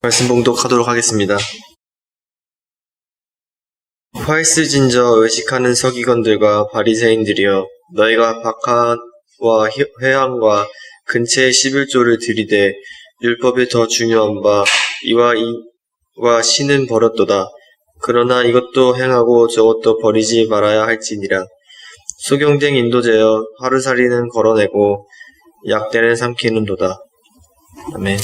말씀 봉독하도록 하겠습니다. 화이스진저 의식하는 서기관들과 바리새인들이여, 너희가 박하와 회향과 근체의 11조를 들이되 율법에 더 중요한 바 이와 신은 버렸도다. 그러나 이것도 행하고 저것도 버리지 말아야 할지니라. 소경쟁 인도제여, 하루살이는 걸어내고 약대는 삼키는도다. 아멘.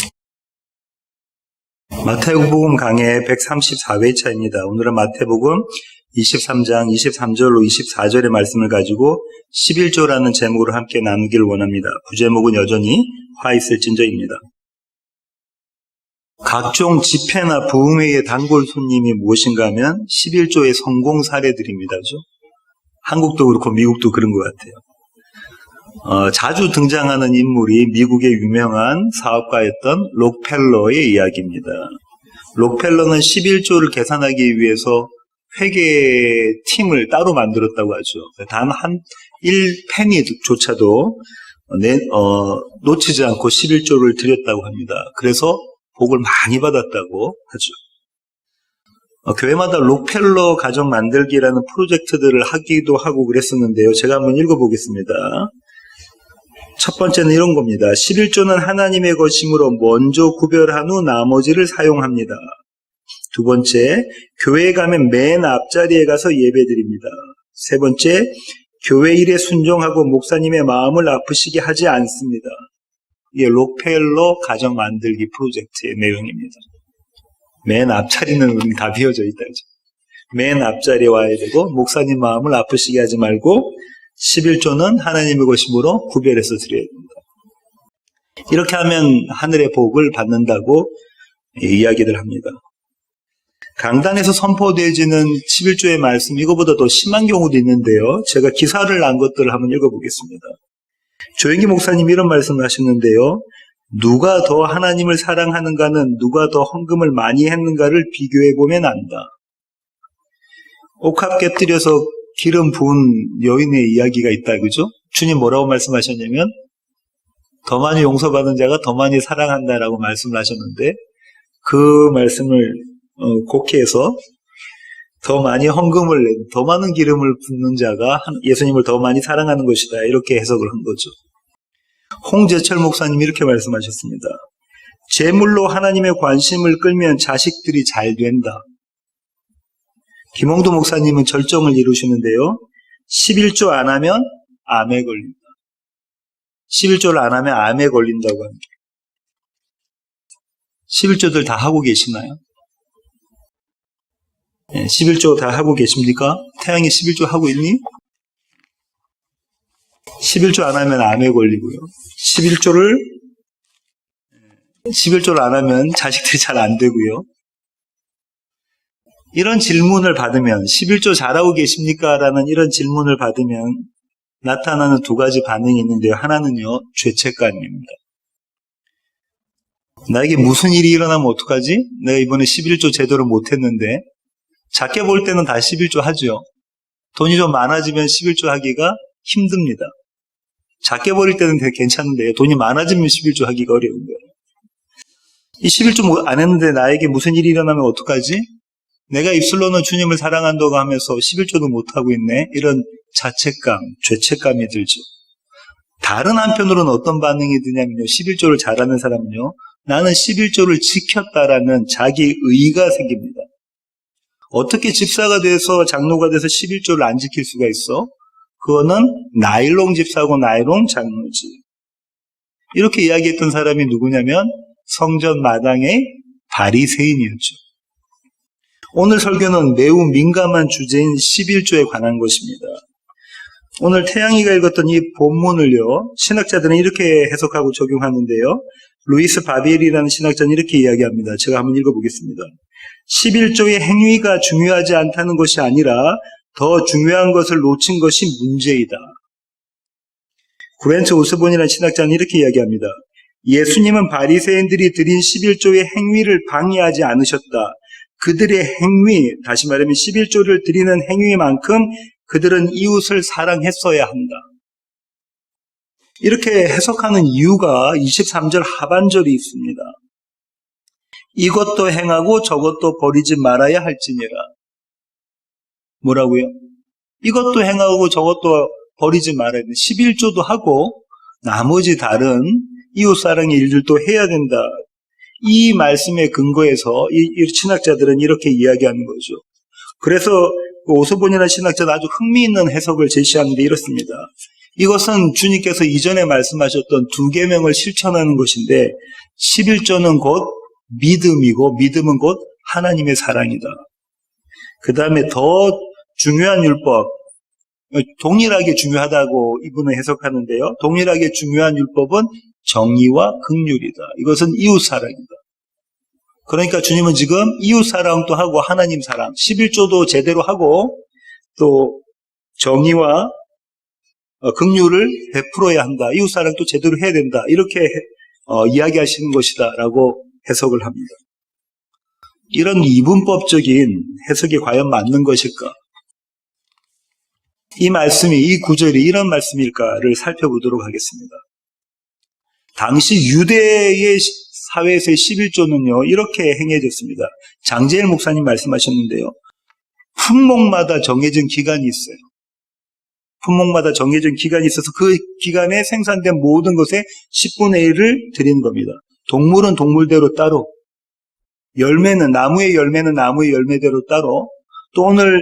마태복음 강해 134회차입니다. 오늘은 마태복음 23장 23절로 24절의 말씀을 가지고 11조라는 제목으로 함께 나누기를 원합니다. 부제목은 여전히 화이슬진저입니다. 각종 집회나 부흥회의 단골 손님이 무엇인가 하면 11조의 성공 사례들입니다. 그죠? 한국도 그렇고 미국도 그런 것 같아요. 자주 등장하는 인물이 미국의 유명한 사업가였던 록펠러의 이야기입니다. 록펠러는 11조를 계산하기 위해서 회계팀을 따로 만들었다고 하죠. 단 한 1페니조차도 놓치지 않고 11조를 드렸다고 합니다. 그래서 복을 많이 받았다고 하죠. 교회마다 록펠러 가정 만들기라는 프로젝트들을 하기도 하고 그랬었는데요. 제가 한번 읽어보겠습니다. 첫 번째는 이런 겁니다. 11조는 하나님의 것이므로 먼저 구별한 후 나머지를 사용합니다. 두 번째, 교회에 가면 맨 앞자리에 가서 예배드립니다. 세 번째, 교회 일에 순종하고 목사님의 마음을 아프시게 하지 않습니다. 이게 록펠러 가정 만들기 프로젝트의 내용입니다. 맨 앞자리는 다 비어져 있다. 맨 앞자리에 와야 되고 목사님 마음을 아프시게 하지 말고 11조는 하나님의 것이므로 구별해서 드려야 됩니다. 이렇게 하면 하늘의 복을 받는다고 이야기를 합니다. 강단에서 선포되어지는 11조의 말씀, 이거보다 더 심한 경우도 있는데요. 제가 기사를 난 것들을 한번 읽어보겠습니다. 조영기 목사님이 이런 말씀을 하셨는데요. 누가 더 하나님을 사랑하는가는 누가 더 헌금을 많이 했는가를 비교해보면 안다. 옥합 깨뜨려서 기름 부은 여인의 이야기가 있다. 그죠? 주님 뭐라고 말씀하셨냐면 더 많이 용서받은 자가 더 많이 사랑한다라고 말씀을 하셨는데 그 말씀을 곡해해서 더 많이 헌금을 낸, 더 많은 기름을 붓는 자가 예수님을 더 많이 사랑하는 것이다. 이렇게 해석을 한 거죠. 홍재철 목사님이 이렇게 말씀하셨습니다. 재물로 하나님의 관심을 끌면 자식들이 잘 된다. 김홍도 목사님은 절정을 이루시는데요. 11조 안 하면 암에 걸린다. 11조를 안 하면 암에 걸린다고 합니다. 11조들 다 하고 계시나요? 11조 다 하고 계십니까? 태양이 11조 하고 있니? 11조 안 하면 암에 걸리고요. 11조를 안 하면 자식들이 잘 안 되고요. 이런 질문을 받으면 11조 잘하고 계십니까? 라는 이런 질문을 받으면 나타나는 두 가지 반응이 있는데요. 하나는요, 죄책감입니다. 나에게 무슨 일이 일어나면 어떡하지? 내가 이번에 11조 제대로 못했는데 작게 볼 때는 다 11조 하죠. 돈이 좀 많아지면 11조 하기가 힘듭니다. 작게 버릴 때는 되게 괜찮은데 돈이 많아지면 11조 하기가 어려운 거예요. 이 11조 안 했는데 나에게 무슨 일이 일어나면 어떡하지? 내가 입술로는 주님을 사랑한다고 하면서 11조도 못하고 있네. 이런 자책감, 죄책감이 들죠. 다른 한편으로는 어떤 반응이 드냐면요. 11조를 잘하는 사람은요. 나는 11조를 지켰다라는 자기 의의가 생깁니다. 어떻게 집사가 돼서 장로가 돼서 11조를 안 지킬 수가 있어? 그거는 나일롱 집사고 나일롱 장로지. 이렇게 이야기했던 사람이 누구냐면 성전 마당의 바리새인이었죠. 오늘 설교는 매우 민감한 주제인 11조에 관한 것입니다. 오늘 태양이가 읽었던 이 본문을요, 신학자들은 이렇게 해석하고 적용하는데요. 루이스 바비엘이라는 신학자는 이렇게 이야기합니다. 제가 한번 읽어보겠습니다. 11조의 행위가 중요하지 않다는 것이 아니라 더 중요한 것을 놓친 것이 문제이다. 구렌츠 오스본이라는 신학자는 이렇게 이야기합니다. 예수님은 바리새인들이 드린 11조의 행위를 방해하지 않으셨다. 그들의 행위, 다시 말하면 11조를 드리는 행위만큼 그들은 이웃을 사랑했어야 한다. 이렇게 해석하는 이유가 23절 하반절이 있습니다. 이것도 행하고 저것도 버리지 말아야 할지니라. 뭐라고요? 이것도 행하고 저것도 버리지 말아야 된다. 11조도 하고 나머지 다른 이웃사랑의 일들도 해야 된다. 이 말씀에 근거해서 이 신학자들은 이렇게 이야기하는 거죠. 그래서 오스본이라는 신학자는 아주 흥미있는 해석을 제시하는데 이렇습니다. 이것은 주님께서 이전에 말씀하셨던 두 계명을 실천하는 것인데 11조는 곧 믿음이고 믿음은 곧 하나님의 사랑이다. 그 다음에 더 중요한 율법, 동일하게 중요하다고 이분은 해석하는데요. 동일하게 중요한 율법은 정의와 긍휼이다. 이것은 이웃사랑이다. 그러니까 주님은 지금 이웃사랑도 하고 하나님 사랑, 11조도 제대로 하고 또 정의와 긍휼을 베풀어야 한다. 이웃사랑도 제대로 해야 된다. 이렇게 이야기하시는 것이다 라고 해석을 합니다. 이런 이분법적인 해석이 과연 맞는 것일까? 이 말씀이, 이 구절이 이런 말씀일까를 살펴보도록 하겠습니다. 당시 유대의 사회에서의 11조는요, 이렇게 행해졌습니다. 장제일 목사님 말씀하셨는데요. 품목마다 정해진 기간이 있어요. 품목마다 정해진 기간이 있어서 그 기간에 생산된 모든 것의 10분의 1을 드리는 겁니다. 동물은 동물대로 따로, 열매는, 나무의 열매는 나무의 열매대로 따로, 또 오늘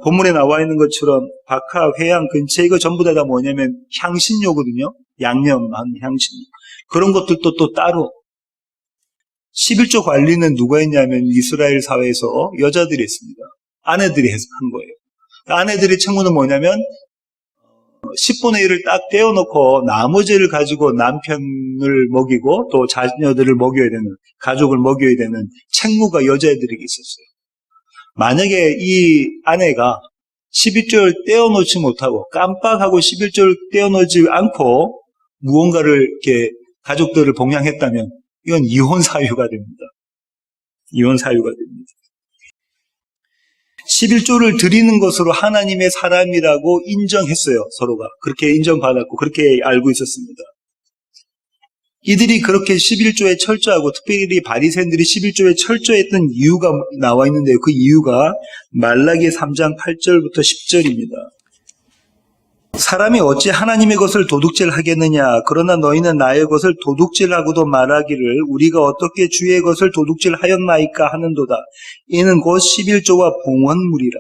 본문에 나와 있는 것처럼 박하, 회양, 근체 이거 전부 다 뭐냐면 향신료거든요. 양념한 향신료. 그런 것들도 또 따로. 11조 관리는 누가 했냐면 이스라엘 사회에서 여자들이 했습니다. 아내들이 한 거예요. 아내들의 책무는 뭐냐면 10분의 1을 딱 떼어놓고 나머지를 가지고 남편을 먹이고 또 자녀들을 먹여야 되는, 가족을 먹여야 되는 책무가 여자애들에게 있었어요. 만약에 이 아내가 11조를 떼어놓지 못하고 깜빡하고 11조를 떼어놓지 않고 무언가를 이렇게 가족들을 봉양했다면 이건 이혼 사유가 됩니다. 이혼 사유가 됩니다. 11조를 드리는 것으로 하나님의 사람이라고 인정했어요. 서로가. 그렇게 인정받았고 그렇게 알고 있었습니다. 이들이 그렇게 11조에 철저하고 특별히 바리새인들이 11조에 철저했던 이유가 나와 있는데요. 그 이유가 말라기 3장 8절부터 10절입니다. 사람이 어찌 하나님의 것을 도둑질하겠느냐. 그러나 너희는 나의 것을 도둑질하고도 말하기를 우리가 어떻게 주의 것을 도둑질하였나이까 하는도다. 이는 곧 11조와 봉헌물이라.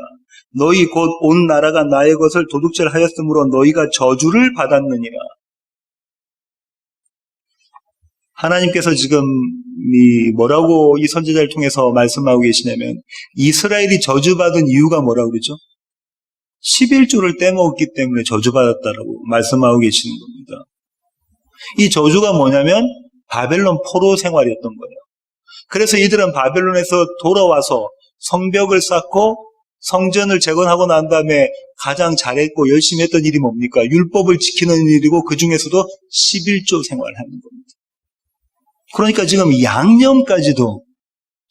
너희 곧 온 나라가 나의 것을 도둑질하였으므로 너희가 저주를 받았느니라. 하나님께서 지금 뭐라고 이 선지자를 통해서 말씀하고 계시냐면 이스라엘이 저주받은 이유가 뭐라고 그러죠? 11조를 떼먹었기 때문에 저주받았다라고 말씀하고 계시는 겁니다. 이 저주가 뭐냐면 바벨론 포로 생활이었던 거예요. 그래서 이들은 바벨론에서 돌아와서 성벽을 쌓고 성전을 재건하고 난 다음에 가장 잘했고 열심히 했던 일이 뭡니까? 율법을 지키는 일이고 그 중에서도 11조 생활을 하는 겁니다. 그러니까 지금 양념까지도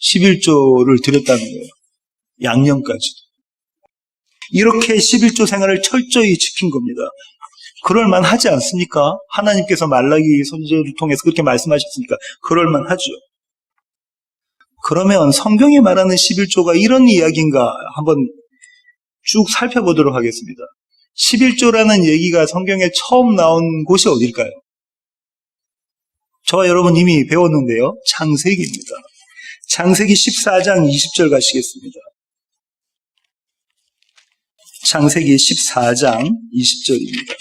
11조를 드렸다는 거예요. 양념까지도. 이렇게 11조 생활을 철저히 지킨 겁니다. 그럴만 하지 않습니까? 하나님께서 말라기 선지자를 통해서 그렇게 말씀하셨으니까 그럴만 하죠. 그러면 성경이 말하는 11조가 이런 이야기인가 한번 쭉 살펴보도록 하겠습니다. 11조라는 얘기가 성경에 처음 나온 곳이 어딜까요? 저와 여러분 이미 배웠는데요. 창세기입니다. 창세기 14장 20절 가시겠습니다. 창세기 14장 20절입니다.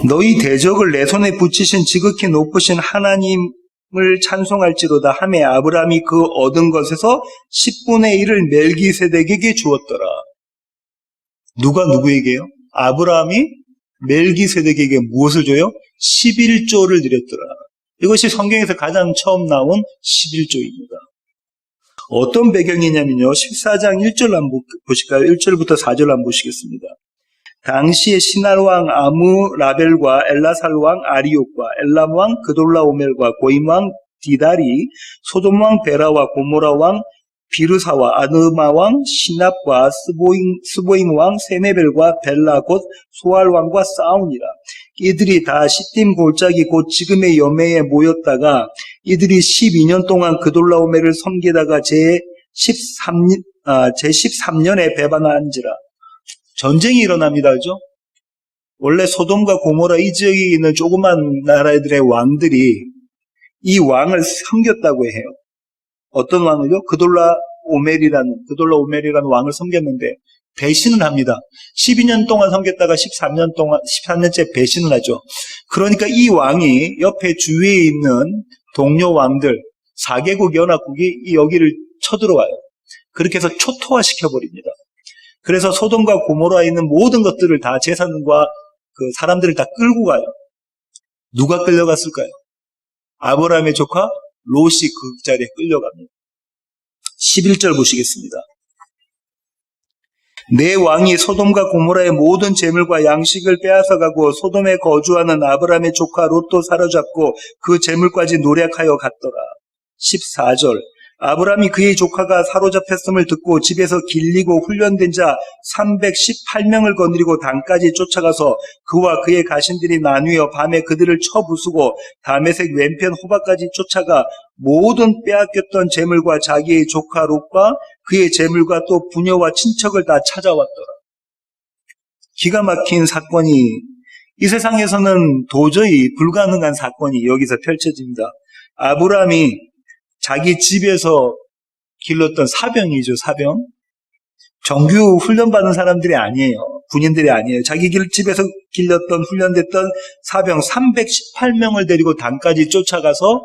너희 대적을 내 손에 붙이신 지극히 높으신 하나님을 찬송할지로다 하매 아브라함이 그 얻은 것에서 10분의 1을 멜기세덱에게 주었더라. 누가 누구에게요? 아브라함이 멜기세덱에게 무엇을 줘요? 11조를 드렸더라. 이것이 성경에서 가장 처음 나온 11조입니다. 어떤 배경이냐면요. 14장 1절 한번 보실까요? 1절부터 4절 한번 보시겠습니다. 당시에 시날왕 아무라벨과 엘라살왕 아리옥과 엘람왕 그돌라오멜과 고임왕 디달이 소돔왕 베라와 고모라왕 비르사와 아드마왕 시납과 스보임왕 세메벨과 벨라 곧 소알왕과 싸우니라. 이들이 다 시딤 골짜기 곧 지금의 여매에 모였다가 이들이 12년 동안 그돌라오멜을 섬기다가 제13년에 배반한지라. 전쟁이 일어납니다. 그죠? 원래 소돔과 고모라 이 지역에 있는 조그만 나라들의 왕들이 이 왕을 섬겼다고 해요. 어떤 왕을요? 그돌라오멜이라는 왕을 섬겼는데 배신을 합니다. 12년 동안 섬겼다가 13년째 배신을 하죠. 그러니까 이 왕이 옆에 주위에 있는 동료 왕들 4개국 연합국이 여기를 쳐들어와요. 그렇게 해서 초토화시켜버립니다. 그래서 소돔과 고모라에 있는 모든 것들을 다 재산과 그 사람들을 다 끌고 가요. 누가 끌려갔을까요? 아브라함의 조카 롯이 그 자리에 끌려갑니다. 11절 보시겠습니다. 내 왕이 소돔과 고모라의 모든 재물과 양식을 빼앗아가고 소돔에 거주하는 아브라함의 조카 롯도 사로잡고 그 재물까지 노략하여 갔더라. 14절 아브라함이 그의 조카가 사로잡혔음을 듣고 집에서 길리고 훈련된 자 318명을 거느리고 단까지 쫓아가서 그와 그의 가신들이 나뉘어 밤에 그들을 쳐부수고 다메섹 왼편 호바까지 쫓아가 모든 빼앗겼던 재물과 자기의 조카 롯과 그의 재물과 또 부녀와 친척을 다 찾아왔더라. 기가 막힌 사건이 이 세상에서는 도저히 불가능한 사건이 여기서 펼쳐집니다. 아브라함이 자기 집에서 길렀던 사병이죠, 사병. 정규 훈련받은 사람들이 아니에요. 군인들이 아니에요. 자기 집에서 길렀던 훈련됐던 사병 318명을 데리고 단까지 쫓아가서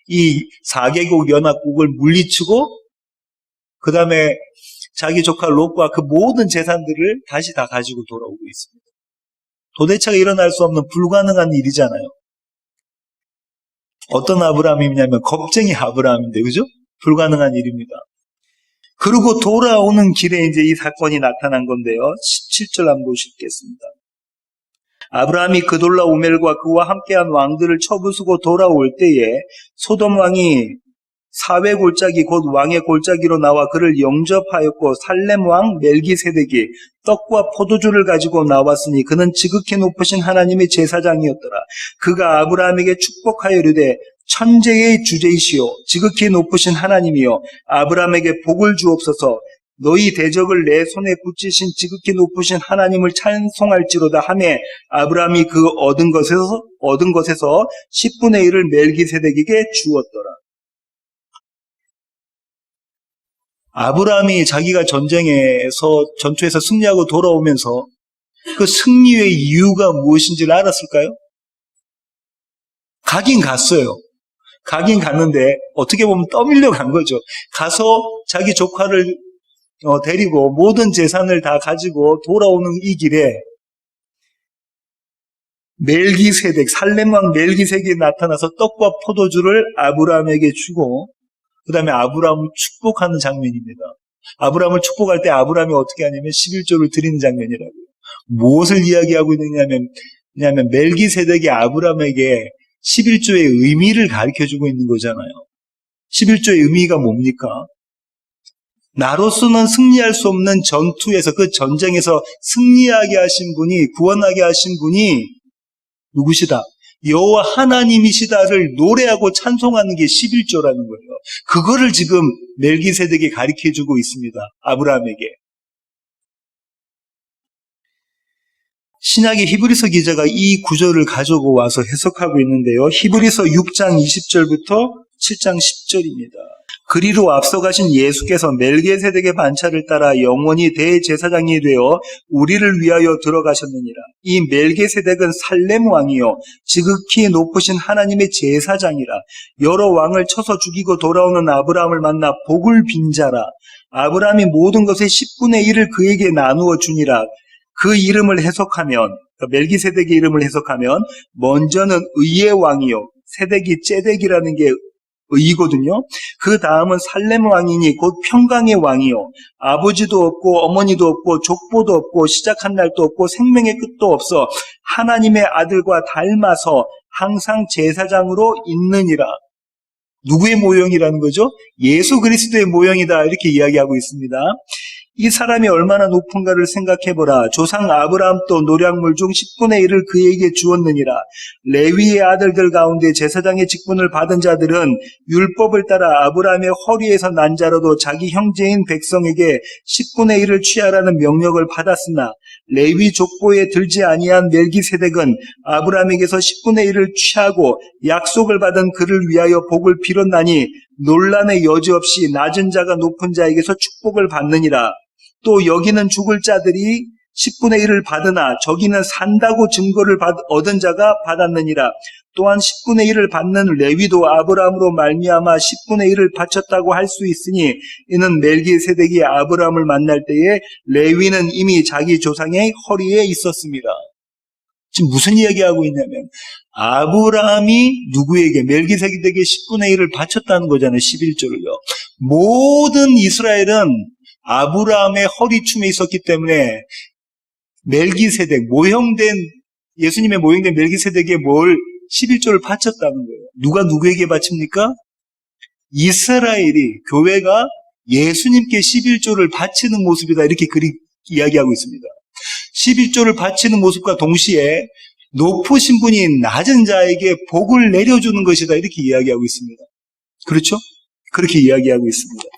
이 4개국 연합국을 물리치고 그 다음에 자기 조카 롯과 그 모든 재산들을 다시 다 가지고 돌아오고 있습니다. 도대체가 일어날 수 없는 불가능한 일이잖아요. 어떤 아브라함이냐면 겁쟁이 아브라함인데, 그죠? 불가능한 일입니다. 그리고 돌아오는 길에 이제 이 사건이 나타난 건데요. 17절 한번 보시겠습니다. 아브라함이 그돌라오멜과 그와 함께한 왕들을 쳐부수고 돌아올 때에 소돔 왕이 사회 골짜기 곧 왕의 골짜기로 나와 그를 영접하였고 살렘 왕 멜기세덱이 떡과 포도주를 가지고 나왔으니 그는 지극히 높으신 하나님의 제사장이었더라. 그가 아브라함에게 축복하여 이르되 천재의 주제이시오 지극히 높으신 하나님이여 아브라함에게 복을 주옵소서. 너희 대적을 내 손에 붙이신 지극히 높으신 하나님을 찬송할지로다 하매 아브라함이 그 얻은 것에서 10분의 1을 멜기세덱에게 주었더라. 아브라함이 자기가 전투에서 승리하고 돌아오면서 그 승리의 이유가 무엇인지를 알았을까요? 가긴 갔어요. 가긴 갔는데 어떻게 보면 떠밀려 간 거죠. 가서 자기 조카를 데리고 모든 재산을 다 가지고 돌아오는 이 길에 멜기세덱, 살렘왕 멜기세덱이 나타나서 떡과 포도주를 아브라함에게 주고 그 다음에 아브라함을 축복하는 장면입니다. 아브라함을 축복할 때 아브라함이 어떻게 하냐면 11조를 드리는 장면이라고요. 무엇을 이야기하고 있느냐면 멜기세덱이 아브라함에게 11조의 의미를 가르쳐주고 있는 거잖아요. 11조의 의미가 뭡니까? 나로서는 승리할 수 없는 전투에서 그 전쟁에서 승리하게 하신 분이 구원하게 하신 분이 누구시다? 여호와 하나님이시다를 노래하고 찬송하는 게 11조라는 거예요. 그거를 지금 멜기세덱이 가르쳐주고 있습니다. 아브라함에게. 신약의 히브리서 기자가 이 구절을 가지고 와서 해석하고 있는데요. 히브리서 6장 20절부터 7장 10절입니다. 그리로 앞서가신 예수께서 멜기세덱의 반차를 따라 영원히 대제사장이 되어 우리를 위하여 들어가셨느니라. 이 멜기세덱은 살렘 왕이요 지극히 높으신 하나님의 제사장이라. 여러 왕을 쳐서 죽이고 돌아오는 아브라함을 만나 복을 빈 자라. 아브라함이 모든 것의 10분의 1을 그에게 나누어 주니라. 그 이름을 해석하면, 멜기세덱의 이름을 해석하면 먼저는 의의 왕이요 세덱이 ጼ덱이라는 게 의거든요. 그 다음은 살렘 왕이니 곧 평강의 왕이요 아버지도 없고 어머니도 없고 족보도 없고 시작한 날도 없고 생명의 끝도 없어 하나님의 아들과 닮아서 항상 제사장으로 있느니라. 누구의 모형이라는 거죠? 예수 그리스도의 모형이다 이렇게 이야기하고 있습니다. 이 사람이 얼마나 높은가를 생각해보라. 조상 아브라함도 노략물 중 10분의 1을 그에게 주었느니라. 레위의 아들들 가운데 제사장의 직분을 받은 자들은 율법을 따라 아브라함의 허리에서 난 자로도 자기 형제인 백성에게 10분의 1을 취하라는 명령을 받았으나 레위 족보에 들지 아니한 멜기세덱은 아브라함에게서 10분의 1을 취하고 약속을 받은 그를 위하여 복을 빌었나니 논란의 여지 없이 낮은 자가 높은 자에게서 축복을 받느니라. 또 여기는 죽을 자들이 10분의 1을 받으나 저기는 산다고 증거를 얻은 자가 받았느니라. 또한 10분의 1을 받는 레위도 아브라함으로 말미암아 10분의 1을 바쳤다고 할 수 있으니 이는 멜기세덱이 아브라함을 만날 때에 레위는 이미 자기 조상의 허리에 있었습니다. 지금 무슨 이야기하고 있냐면 아브라함이 누구에게 멜기세덱에게 10분의 1을 바쳤다는 거잖아요. 11조를요. 모든 이스라엘은 아브라함의 허리춤에 있었기 때문에 멜기세덱, 예수님의 모형된 멜기세덱에 11조를 바쳤다는 거예요. 누가 누구에게 바칩니까? 이스라엘이, 교회가 예수님께 11조를 바치는 모습이다. 이렇게 글이 이야기하고 있습니다. 11조를 바치는 모습과 동시에 높으신 분이 낮은 자에게 복을 내려주는 것이다. 이렇게 이야기하고 있습니다. 그렇죠? 그렇게 이야기하고 있습니다.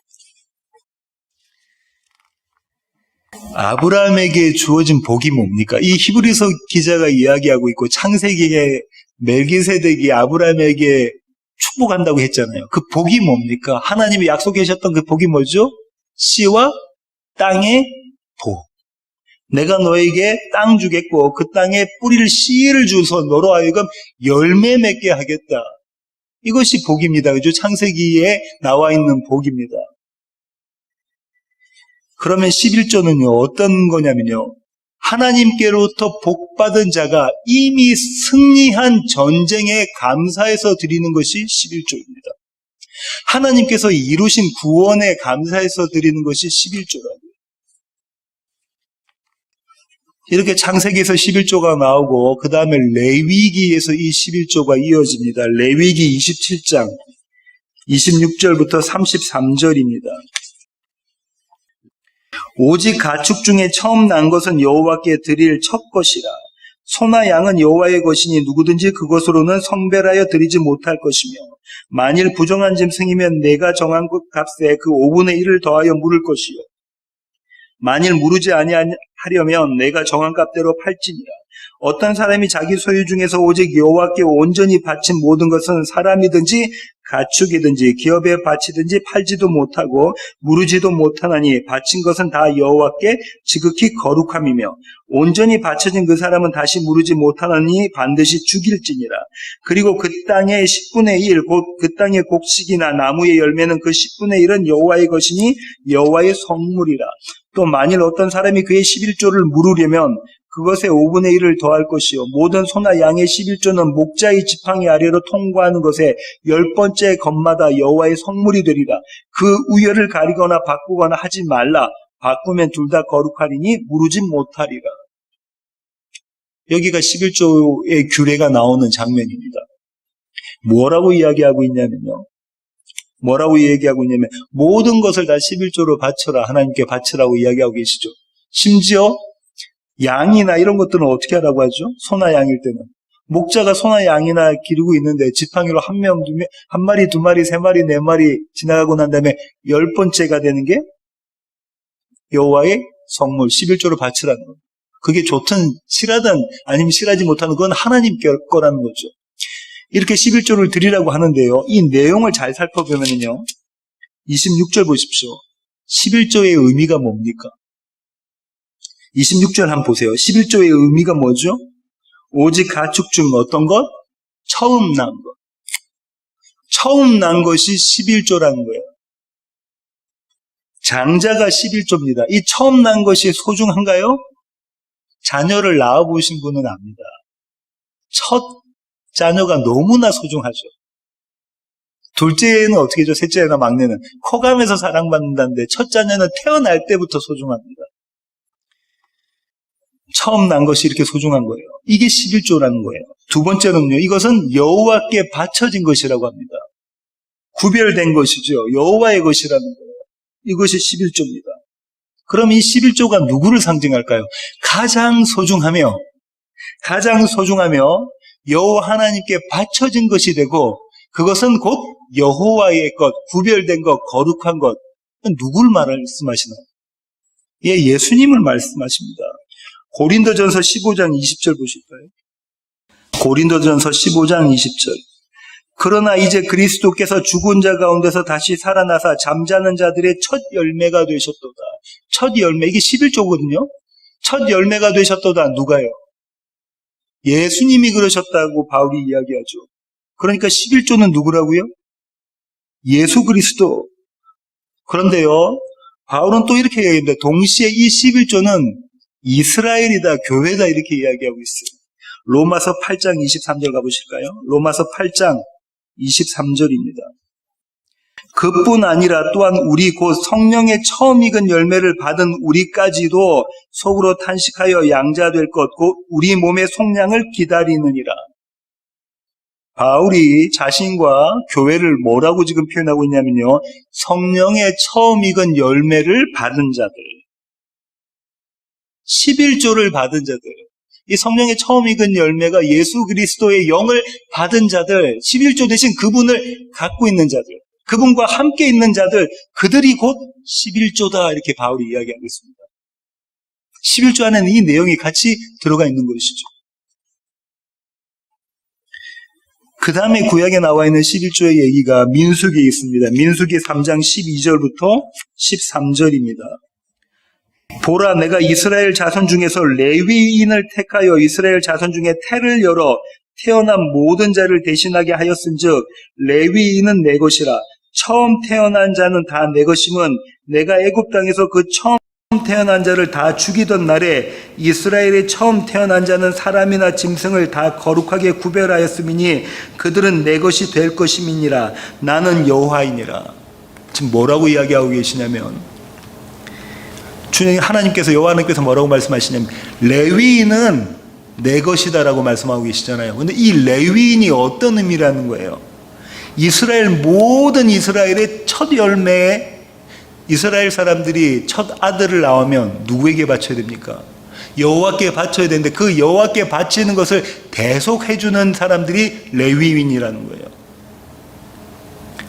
아브라함에게 주어진 복이 뭡니까? 이 히브리서 기자가 이야기하고 있고 창세기에 멜기세덱이 아브라함에게 축복한다고 했잖아요. 그 복이 뭡니까? 하나님이 약속하셨던 그 복이 뭐죠? 씨와 땅의 복. 내가 너에게 땅 주겠고 그 땅에 뿌리를 씨를 주서 너로 하여금 열매 맺게 하겠다. 이것이 복입니다. 그죠? 창세기에 나와 있는 복입니다. 그러면 11조는요, 어떤 거냐면요, 하나님께로부터 복받은 자가 이미 승리한 전쟁에 감사해서 드리는 것이 11조입니다. 하나님께서 이루신 구원에 감사해서 드리는 것이 11조라고요. 이렇게 창세기에서 11조가 나오고 그 다음에 레위기에서 이 11조가 이어집니다. 레위기 27장 26절부터 33절입니다. 오직 가축 중에 처음 난 것은 여호와께 드릴 첫 것이라. 소나 양은 여호와의 것이니 누구든지 그것으로는 성별하여 드리지 못할 것이며 만일 부정한 짐승이면 내가 정한 것 값에 그 5분의 1을 더하여 물을 것이요 만일 무르지 아니하려면 내가 정한 값대로 팔지니라. 어떤 사람이 자기 소유 중에서 오직 여호와께 온전히 바친 모든 것은 사람이든지 가축이든지 기업에 바치든지 팔지도 못하고 무르지도 못하나니 바친 것은 다 여호와께 지극히 거룩함이며 온전히 바쳐진 그 사람은 다시 무르지 못하나니 반드시 죽일지니라. 그리고 그 땅의 10분의 1 곧 그 땅의 곡식이나 나무의 열매는 그 10분의 1은 여호와의 것이니 여호와의 성물이라. 또 만일 어떤 사람이 그의 11조를 물으려면 그것에 5분의 1을 더할 것이요 모든 소나 양의 11조는 목자의 지팡이 아래로 통과하는 것에 10번째 것마다 여호와의 성물이 되리라. 그 우열을 가리거나 바꾸거나 하지 말라. 바꾸면 둘 다 거룩하리니 무르지 못하리라. 여기가 11조의 규례가 나오는 장면입니다. 뭐라고 이야기하고 있냐면요. 모든 것을 다 11조로 바쳐라. 하나님께 바치라고 이야기하고 계시죠. 심지어 양이나 이런 것들은 어떻게 하라고 하죠? 소나 양일 때는. 목자가 소나 양이나 기르고 있는데 지팡이로 한 마리, 두 마리, 세 마리, 네 마리 지나가고 난 다음에 10번째가 되는 게 여호와의 성물 11조로 바치라는 거예요. 그게 좋든 싫어하든 아니면 싫어하지 못하는 건 하나님 거라는 거죠. 이렇게 11조를 드리라고 하는데요. 이 내용을 잘 살펴보면요. 26절 보십시오. 11조의 의미가 뭡니까? 26절 한번 보세요. 11조의 의미가 뭐죠? 오직 가축 중 어떤 것? 처음 난 것. 처음 난 것이 11조라는 거예요. 장자가 11조입니다. 이 처음 난 것이 소중한가요? 자녀를 낳아보신 분은 압니다. 첫 자녀가 너무나 소중하죠. 둘째는 어떻게 죠? 셋째나 막내는 커가면서 사랑받는다는데 첫 자녀는 태어날 때부터 소중합니다. 처음 난 것이 이렇게 소중한 거예요. 이게 11조라는 거예요. 두 번째는요. 이것은 여호와께 바쳐진 것이라고 합니다. 구별된 것이죠. 여호와의 것이라는 거예요. 이것이 11조입니다. 그럼 이 11조가 누구를 상징할까요? 가장 소중하며 여호와 하나님께 바쳐진 것이 되고, 그것은 곧 여호와의 것, 구별된 것, 거룩한 것. 누구를 말씀하시나요? 예, 예수님을 말씀하십니다. 고린도전서 15장 20절 보실까요? 고린도전서 15장 20절. 그러나 이제 그리스도께서 죽은 자 가운데서 다시 살아나사 잠자는 자들의 첫 열매가 되셨도다. 첫 열매, 이게 11조거든요. 첫 열매가 되셨도다. 누가요? 예수님이 그러셨다고 바울이 이야기하죠. 그러니까 11조는 누구라고요? 예수 그리스도. 그런데요, 바울은 또 이렇게 이야기합니다. 동시에 이 11조는 이스라엘이다, 교회다, 이렇게 이야기하고 있어요. 로마서 8장 23절 가보실까요? 로마서 8장 23절입니다. 그뿐 아니라 또한 우리 곧 성령의 처음 익은 열매를 받은 우리까지도 속으로 탄식하여 양자 될 것, 곧 우리 몸의 속량을 기다리느니라. 바울이 자신과 교회를 뭐라고 지금 표현하고 있냐면요, 성령의 처음 익은 열매를 받은 자들, 11조를 받은 자들, 이 성령의 처음 익은 열매가 예수 그리스도의 영을 받은 자들, 11조 대신 그분을 갖고 있는 자들, 그분과 함께 있는 자들, 그들이 곧 11조다, 이렇게 바울이 이야기하고 있습니다. 11조 안에는 이 내용이 같이 들어가 있는 것이죠. 그 다음에 구약에 나와 있는 11조의 얘기가 민수기에 있습니다. 민수기 3장 12절부터 13절입니다. 보라, 내가 이스라엘 자손 중에서 레위인을 택하여 이스라엘 자손 중에 태를 열어 태어난 모든 자를 대신하게 하였은즉 레위인은 내 것이라. 처음 태어난 자는 다 내 것임은 내가 애굽 땅에서 그 처음 태어난 자를 다 죽이던 날에 이스라엘의 처음 태어난 자는 사람이나 짐승을 다 거룩하게 구별하였음이니 그들은 내 것이 될 것임이니라. 나는 여호와이니라. 지금 뭐라고 이야기하고 계시냐면, 주님 하나님께서, 여호와 하나님께서 뭐라고 말씀하시냐면, 레위인은 내 것이다라고 말씀하고 계시잖아요. 근데 이 레위인이 어떤 의미라는 거예요? 모든 이스라엘의 첫 열매에 이스라엘 사람들이 첫 아들을 낳으면 누구에게 바쳐야 됩니까? 여호와께 바쳐야 되는데, 그 여호와께 바치는 것을 대속해주는 사람들이 레위인이라는 거예요.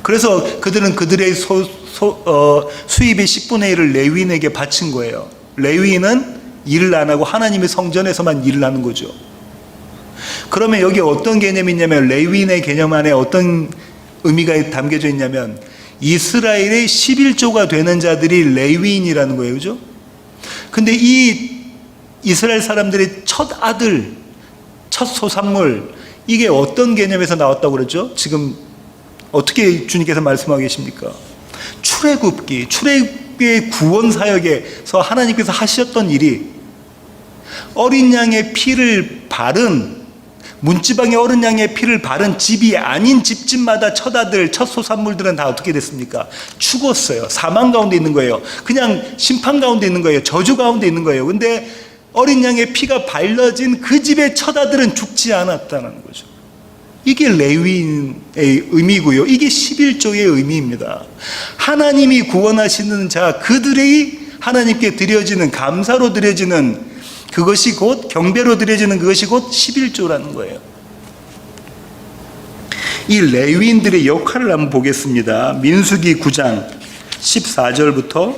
그래서 그들은 그들의 수입의 10분의 1을 레위인에게 바친 거예요. 레위인은 일을 안 하고 하나님의 성전에서만 일을 하는 거죠. 그러면 여기 어떤 개념이 있냐면, 레위인의 개념 안에 어떤 의미가 담겨져 있냐면, 이스라엘의 11조가 되는 자들이 레위인이라는 거예요. 그죠? 근데 이 이스라엘 사람들의 첫 아들, 첫 소산물, 이게 어떤 개념에서 나왔다고 그러죠? 지금 어떻게 주님께서 말씀하고 계십니까? 출애굽의 구원 사역에서 하나님께서 하셨던 일이, 어린 양의 피를 바른, 문지방의 어린 양의 피를 바른 집이 아닌 집집마다 첫 아들, 첫 소산물들은 다 어떻게 됐습니까? 죽었어요. 사망 가운데 있는 거예요. 그냥 심판 가운데 있는 거예요. 저주 가운데 있는 거예요. 근데 어린 양의 피가 발라진 그 집의 첫 아들은 죽지 않았다는 거죠. 이게 레위인의 의미고요. 이게 11조의 의미입니다. 하나님이 구원하시는 자, 그들이 하나님께 드려지는, 감사로 드려지는 그것이 곧, 경배로 드려지는 그것이 곧 11조라는 거예요. 이 레위인들의 역할을 한번 보겠습니다. 민수기 9장 14절부터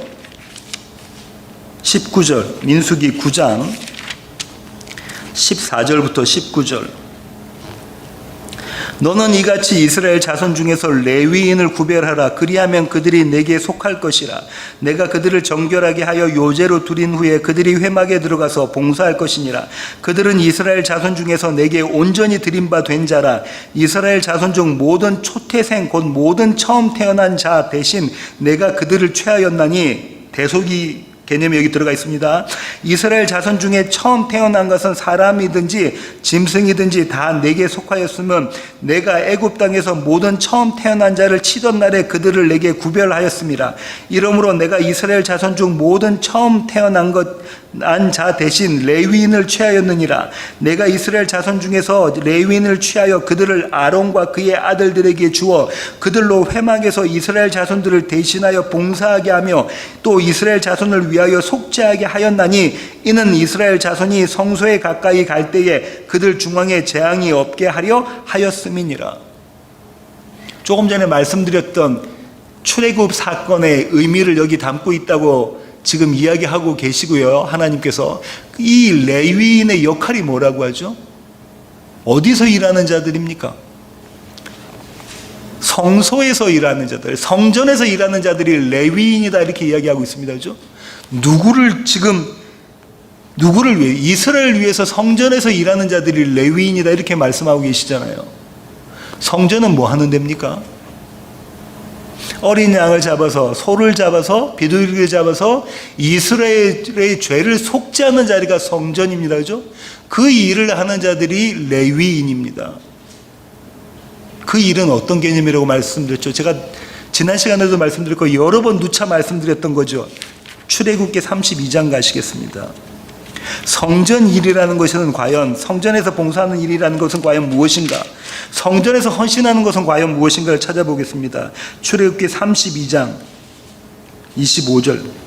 19절, 민수기 9장 14절부터 19절. 너는 이같이 이스라엘 자손 중에서 레위인을 구별하라. 그리하면 그들이 내게 속할 것이라. 내가 그들을 정결하게 하여 요제로 드린 후에 그들이 회막에 들어가서 봉사할 것이니라. 그들은 이스라엘 자손 중에서 내게 온전히 드린 바 된 자라. 이스라엘 자손 중 모든 초태생 곧 모든 처음 태어난 자 대신 내가 그들을 취하였나니, 대속이 개념이 여기 들어가 있습니다. 이스라엘 자손 중에 처음 태어난 것은 사람이든지 짐승이든지 다 내게 속하였으면 내가 애굽 땅에서 모든 처음 태어난 자를 치던 날에 그들을 내게 구별하였습니다. 이러므로 내가 이스라엘 자손 중 모든 처음 태어난 자 대신 레위인을 취하였느니라. 내가 이스라엘 자손 중에서 레위인을 취하여 그들을 아론과 그의 아들들에게 주어 그들로 회막에서 이스라엘 자손들을 대신하여 봉사하게 하며 또 이스라엘 자손을 위하여 속죄하게 하였나니 이는 이스라엘 자손이 성소에 가까이 갈 때에 그들 중앙에 재앙이 없게 하려 하였음이니라. 조금 전에 말씀드렸던 출애굽 사건의 의미를 여기 담고 있다고 지금 이야기하고 계시고요. 하나님께서 이 레위인의 역할이 뭐라고 하죠? 어디서 일하는 자들입니까? 성소에서 일하는 자들, 성전에서 일하는 자들이 레위인이다 이렇게 이야기하고 있습니다. 그죠? 누구를 위해, 이스라엘을 위해서 성전에서 일하는 자들이 레위인이다 이렇게 말씀하고 계시잖아요. 성전은 뭐 하는 데입니까? 어린 양을 잡아서, 소를 잡아서, 비둘기를 잡아서 이스라엘의 죄를 속죄하는 자리가 성전입니다. 그죠? 그 일을 하는 자들이 레위인입니다. 그 일은 어떤 개념이라고 말씀드렸죠? 제가 지난 시간에도 말씀드렸고 여러 번 누차 말씀드렸던 거죠. 출애굽기 32장 가시겠습니다. 성전 일이라는 것은 과연, 성전에서 봉사하는 일이라는 것은 과연 무엇인가? 성전에서 헌신하는 것은 과연 무엇인가를 찾아보겠습니다. 출애굽기 32장 25절.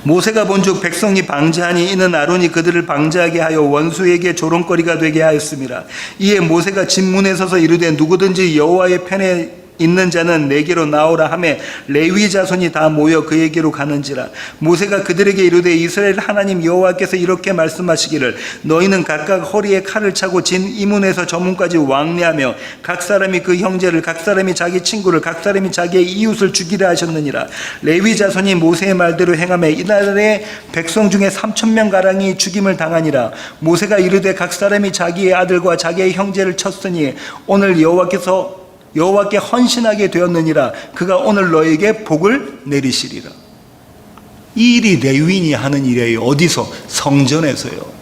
모세가 본즉 백성이 방제하니 이는 아론이 그들을 방제하게 하여 원수에게 조롱거리가 되게 하였습니다. 이에 모세가 진문에 서서 이르되 누구든지 여호와의 편에 있는 자는 내게로 나오라 하매 레위 자손이 다 모여 그에게로 가는지라. 모세가 그들에게 이르되 이스라엘 하나님 여호와께서 이렇게 말씀하시기를 너희는 각각 허리에 칼을 차고 진 이문에서 저 문까지 왕래하며 각 사람이 그 형제를, 각 사람이 자기 친구를, 각 사람이 자기의 이웃을 죽이라 하셨느니라. 레위 자손이 모세의 말대로 행하며 이날에 백성 중에 3,000명 가량이 죽임을 당하니라. 모세가 이르되 각 사람이 자기의 아들과 자기의 형제를 쳤으니 오늘 여호와께 헌신하게 되었느니라. 그가 오늘 너에게 복을 내리시리라. 이 일이 레위인이 하는 일이에요. 어디서? 성전에서요.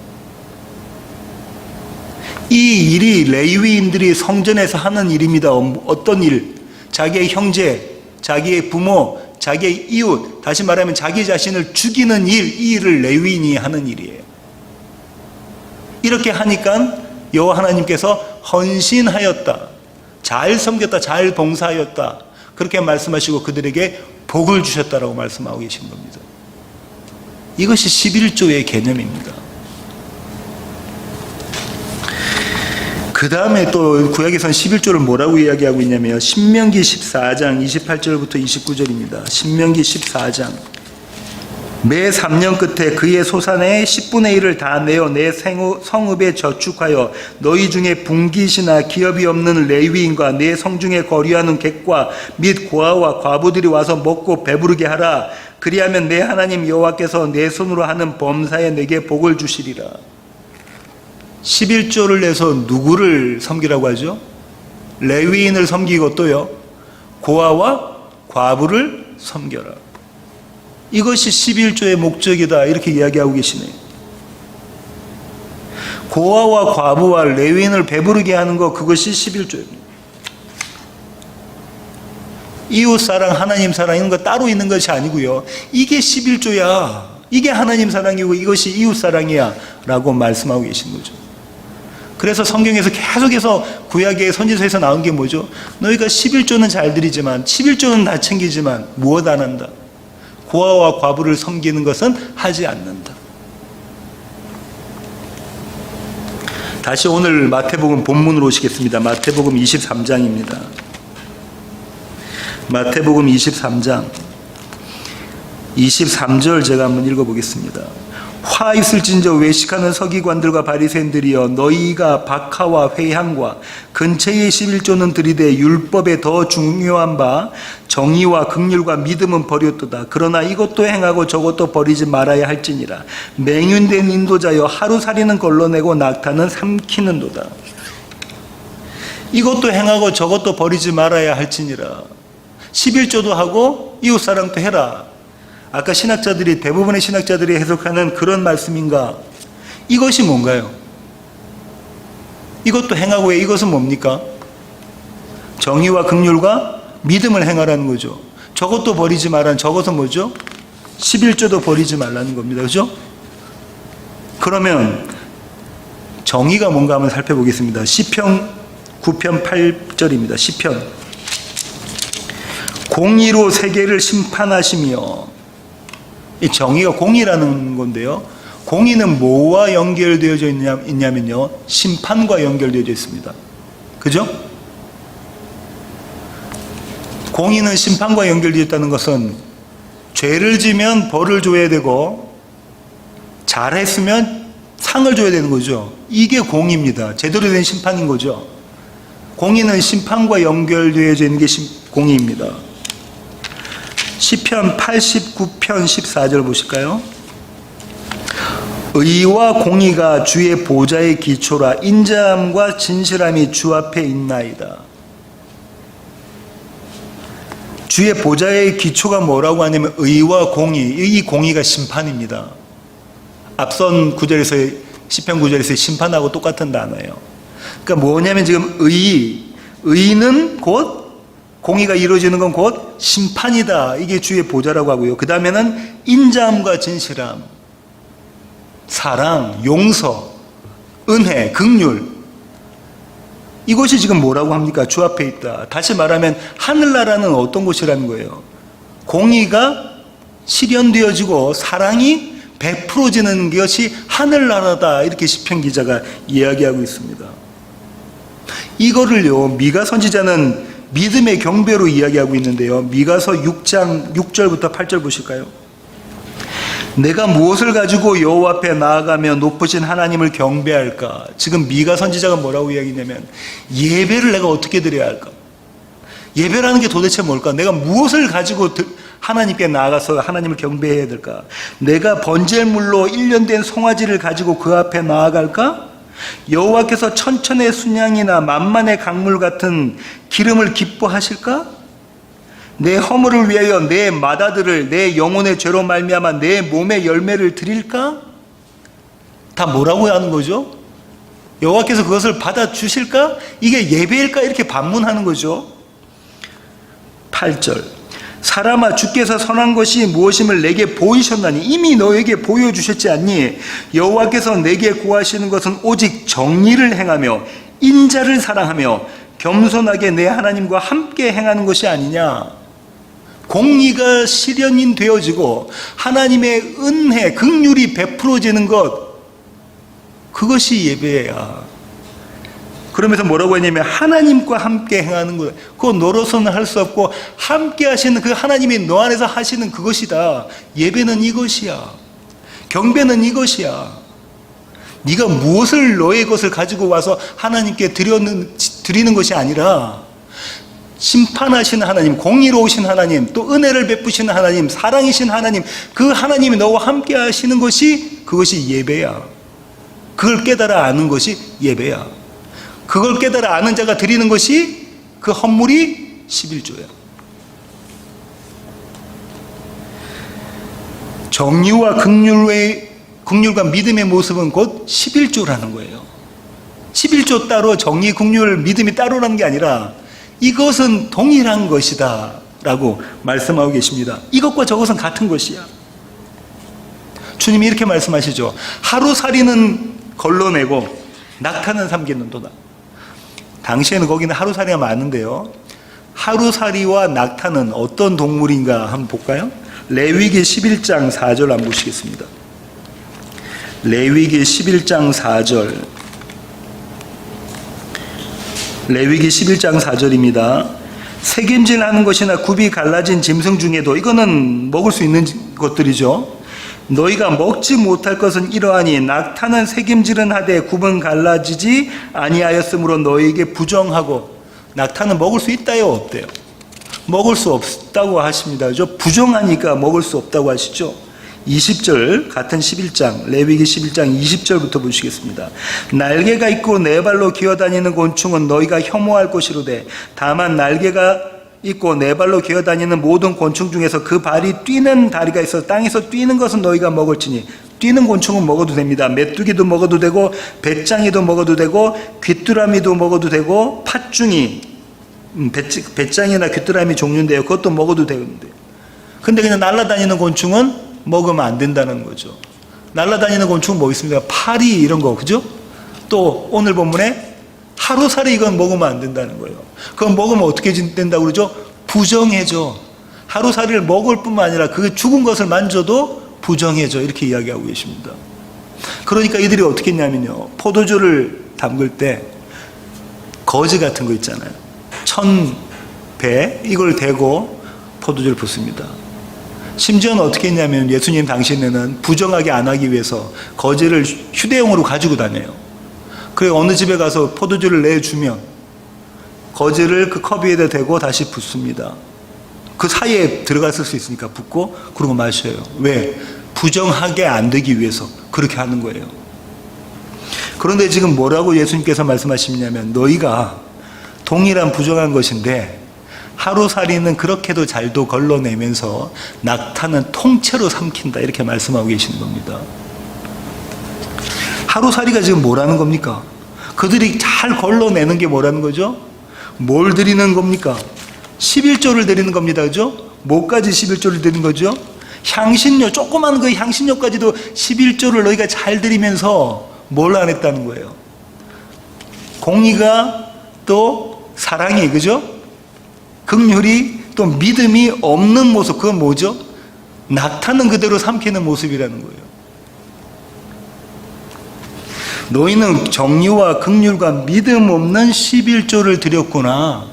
이 일이 레위인들이 성전에서 하는 일입니다. 어떤 일? 자기의 형제, 자기의 부모, 자기의 이웃, 다시 말하면 자기 자신을 죽이는 일, 이 일을 레위인이 하는 일이에요. 이렇게 하니까 여호와 하나님께서 헌신하였다, 잘 섬겼다, 잘 봉사하였다, 그렇게 말씀하시고 그들에게 복을 주셨다라고 말씀하고 계신 겁니다. 이것이 11조의 개념입니다. 그 다음에 또 구약에서는 11조를 뭐라고 이야기하고 있냐면 신명기 14장 28절부터 29절입니다. 신명기 14장. 매 3년 끝에 그의 소산의 10분의 1을 다 내어 내 성읍에 저축하여 너희 중에 분깃이나 기업이 없는 레위인과 내 성중에 거류하는 객과 및 고아와 과부들이 와서 먹고 배부르게 하라. 그리하면 내 하나님 여호와께서 내 손으로 하는 범사에 내게 복을 주시리라. 11조를 내서 누구를 섬기라고 하죠? 레위인을 섬기고 또요, 고아와 과부를 섬겨라. 이것이 11조의 목적이다 이렇게 이야기하고 계시네요. 고아와 과부와 레위인을 배부르게 하는 것, 그것이 11조입니다. 이웃사랑, 하나님 사랑 이런 거 따로 있는 것이 아니고요, 이게 11조야, 이게 하나님 사랑이고 이것이 이웃사랑이야 라고 말씀하고 계신 거죠. 그래서 성경에서 계속해서 구약의 선지서에서 나온 게 뭐죠? 너희가 11조는 잘 드리지만, 11조는 다 챙기지만 무엇 안 한다? 고아와 과부를 섬기는 것은 하지 않는다. 다시 오늘 마태복음 본문으로 오시겠습니다. 마태복음 23장입니다. 마태복음 23장 23절 제가 한번 읽어보겠습니다. 화 있을진저 외식하는 서기관들과 바리새인들이여, 너희가 박하와 회향과 근처의 11조는 들이되 율법에 더 중요한 바 정의와 긍휼과 믿음은 버렸도다. 그러나 이것도 행하고 저것도 버리지 말아야 할지니라. 맹윤된 인도자여, 하루살이는 걸러내고 낙타는 삼키는도다. 이것도 행하고 저것도 버리지 말아야 할지니라. 11조도 하고 이웃사랑도 해라. 아까 신학자들이, 대부분의 신학자들이 해석하는 그런 말씀인가? 이것이 뭔가요? 이것도 행하고, 왜 이것은 뭡니까? 정의와 긍휼과 믿음을 행하라는 거죠. 저것도 버리지 말라는, 저것은 뭐죠? 11조도 버리지 말라는 겁니다. 그죠? 그러면 정의가 뭔가 한번 살펴보겠습니다. 시편 9편 8절입니다. 시편. 공의로 세계를 심판하시며, 이 정의가 공의라는 건데요. 공의는 뭐와 연결되어져 있냐면요. 심판과 연결되어져 있습니다. 그죠? 공의는 심판과 연결되어 있다는 것은 죄를 지면 벌을 줘야 되고 잘했으면 상을 줘야 되는 거죠. 이게 공의입니다. 제대로 된 심판인 거죠. 공의는 심판과 연결되어져 있는 게 공의입니다. 시편 89편 14절 보실까요? 의와 공의가 주의 보좌의 기초라 인자함과 진실함이 주 앞에 있나이다. 주의 보좌의 기초가 뭐라고 하냐면 의와 공의, 이 공의가 심판입니다. 앞선 구절에서의 시편 9절에서의 심판하고 똑같은 단어예요. 그러니까 뭐냐면 지금 의는 곧 공의가 이루어지는 건 곧 심판이다. 이게 주의 보좌라고 하고요. 그 다음에는 인자함과 진실함, 사랑, 용서, 은혜, 긍휼. 이것이 지금 뭐라고 합니까? 주 앞에 있다. 다시 말하면 하늘나라는 어떤 곳이라는 거예요? 공의가 실현되어지고 사랑이 베풀어지는 것이 하늘나라다. 이렇게 시편 기자가 이야기하고 있습니다. 이거를요, 미가 선지자는 믿음의 경배로 이야기하고 있는데요. 미가서 6장 6절부터 8절 보실까요? 내가 무엇을 가지고 여호와 앞에 나아가며 높으신 하나님을 경배할까? 지금 미가 선지자가 뭐라고 이야기냐면 예배를 내가 어떻게 드려야 할까? 예배라는 게 도대체 뭘까? 내가 무엇을 가지고 하나님께 나아가서 하나님을 경배해야 될까? 내가 번제물로 1년 된 송아지를 가지고 그 앞에 나아갈까? 여호와께서 천천의 순양이나 만만의 강물 같은 기름을 기뻐하실까? 내 허물을 위하여 내 맏아들을 내 영혼의 죄로 말미암아 내 몸의 열매를 드릴까? 다 뭐라고 하는 거죠? 여호와께서 그것을 받아주실까? 이게 예배일까? 이렇게 반문하는 거죠. 8절 사람아 주께서 선한 것이 무엇임을 내게 보이셨나니 이미 너에게 보여주셨지 않니? 여호와께서 내게 구하시는 것은 오직 정의를 행하며 인자를 사랑하며 겸손하게 내 하나님과 함께 행하는 것이 아니냐. 공의가 실현이 되어지고 하나님의 은혜, 긍휼이 베풀어지는 것, 그것이 예배야. 그러면서 뭐라고 했냐면 하나님과 함께 행하는 것, 그거 너로서는 할 수 없고 함께 하시는 그 하나님이 너 안에서 하시는 그것이다. 예배는 이것이야. 경배는 이것이야. 네가 무엇을 너의 것을 가지고 와서 하나님께 드리는 것이 아니라 심판하시는 하나님, 공의로우신 하나님, 또 은혜를 베푸시는 하나님, 사랑이신 하나님, 그 하나님이 너와 함께 하시는 것이 그것이 예배야. 그걸 깨달아 아는 것이 예배야. 그걸 깨달아 아는 자가 드리는 것이 그 헌물이 11조야. 정의와 긍휼과 믿음의 모습은 곧 11조라는 거예요. 11조 따로 정의, 긍휼, 믿음이 따로라는 게 아니라 이것은 동일한 것이다 라고 말씀하고 계십니다. 이것과 저것은 같은 것이야. 주님이 이렇게 말씀하시죠. 하루살이는 걸러내고 낙타는 삼겠는도다. 당시에는 거기는 하루살이가 많은데요. 하루살이와 낙타는 어떤 동물인가 한번 볼까요? 레위기 11장 4절 한번 보시겠습니다. 레위기 11장 4절. 레위기 11장 4절입니다. 새김질하는 것이나 굽이 갈라진 짐승 중에도 이거는 먹을 수 있는 것들이죠. 너희가 먹지 못할 것은 이러하니 낙타는 새김질은 하되 굽은 갈라지지 아니하였으므로 너희에게 부정하고. 낙타는 먹을 수 있다요, 없대요? 먹을 수 없다고 하십니다. 그죠? 부정하니까 먹을 수 없다고 하시죠. 20절 같은 11장 레위기 11장 20절부터 보시겠습니다. 날개가 있고 네 발로 기어다니는 곤충은 너희가 혐오할 것이로되 다만 날개가 있고 네 발로 기어다니는 모든 곤충 중에서 그 발이 뛰는 다리가 있어 땅에서 뛰는 것은 너희가 먹을지니. 뛰는 곤충은 먹어도 됩니다. 메뚜기도 먹어도 되고 배짱이도 먹어도 되고 귀뚜라미도 먹어도 되고 팥중이, 배짱이나 귀뚜라미 종류인데요. 그것도 먹어도 되는데, 근데 그냥 날아다니는 곤충은 먹으면 안 된다는 거죠. 날아다니는 곤충은 뭐 있습니까? 파리 이런 거, 그죠? 또 오늘 본문에 하루살이, 이건 먹으면 안 된다는 거예요. 그건 먹으면 어떻게 된다고 그러죠? 부정해져. 하루살이를 먹을 뿐만 아니라 그 죽은 것을 만져도 부정해져 이렇게 이야기하고 계십니다. 그러니까 이들이 어떻게 했냐면요, 포도주를 담글 때 거즈 같은 거 있잖아요. 1000배 이걸 대고 포도주를 붓습니다. 심지어는 어떻게 했냐면 예수님 당시에는 부정하게 안 하기 위해서 거즈를 휴대용으로 가지고 다녀요. 그래 어느 집에 가서 포도주를 내주면 거즈를 그 컵 위에다 대고 다시 붓습니다. 그 사이에 들어갔을 수 있으니까 붓고 그러고 마셔요. 왜? 부정하게 안 되기 위해서 그렇게 하는 거예요. 그런데 지금 뭐라고 예수님께서 말씀하시냐면 너희가 동일한 부정한 것인데 하루살이는 그렇게도 잘도 걸러내면서 낙타는 통째로 삼킨다 이렇게 말씀하고 계시는 겁니다. 하루살이가 지금 뭐라는 겁니까? 그들이 잘 걸러내는 게 뭐라는 거죠? 뭘 드리는 겁니까? 11조를 드리는 겁니다. 그죠? 뭐까지 11조를 드리는 거죠? 향신료, 조그만 그 향신료까지도 11조를 너희가 잘 드리면서 뭘 안 했다는 거예요? 공의가 또 사랑이, 그죠? 긍휼이 또 믿음이 없는 모습, 그건 뭐죠? 낙타는 그대로 삼키는 모습이라는 거예요. 너희는 정의와 긍휼과 믿음 없는 11조를 드렸구나.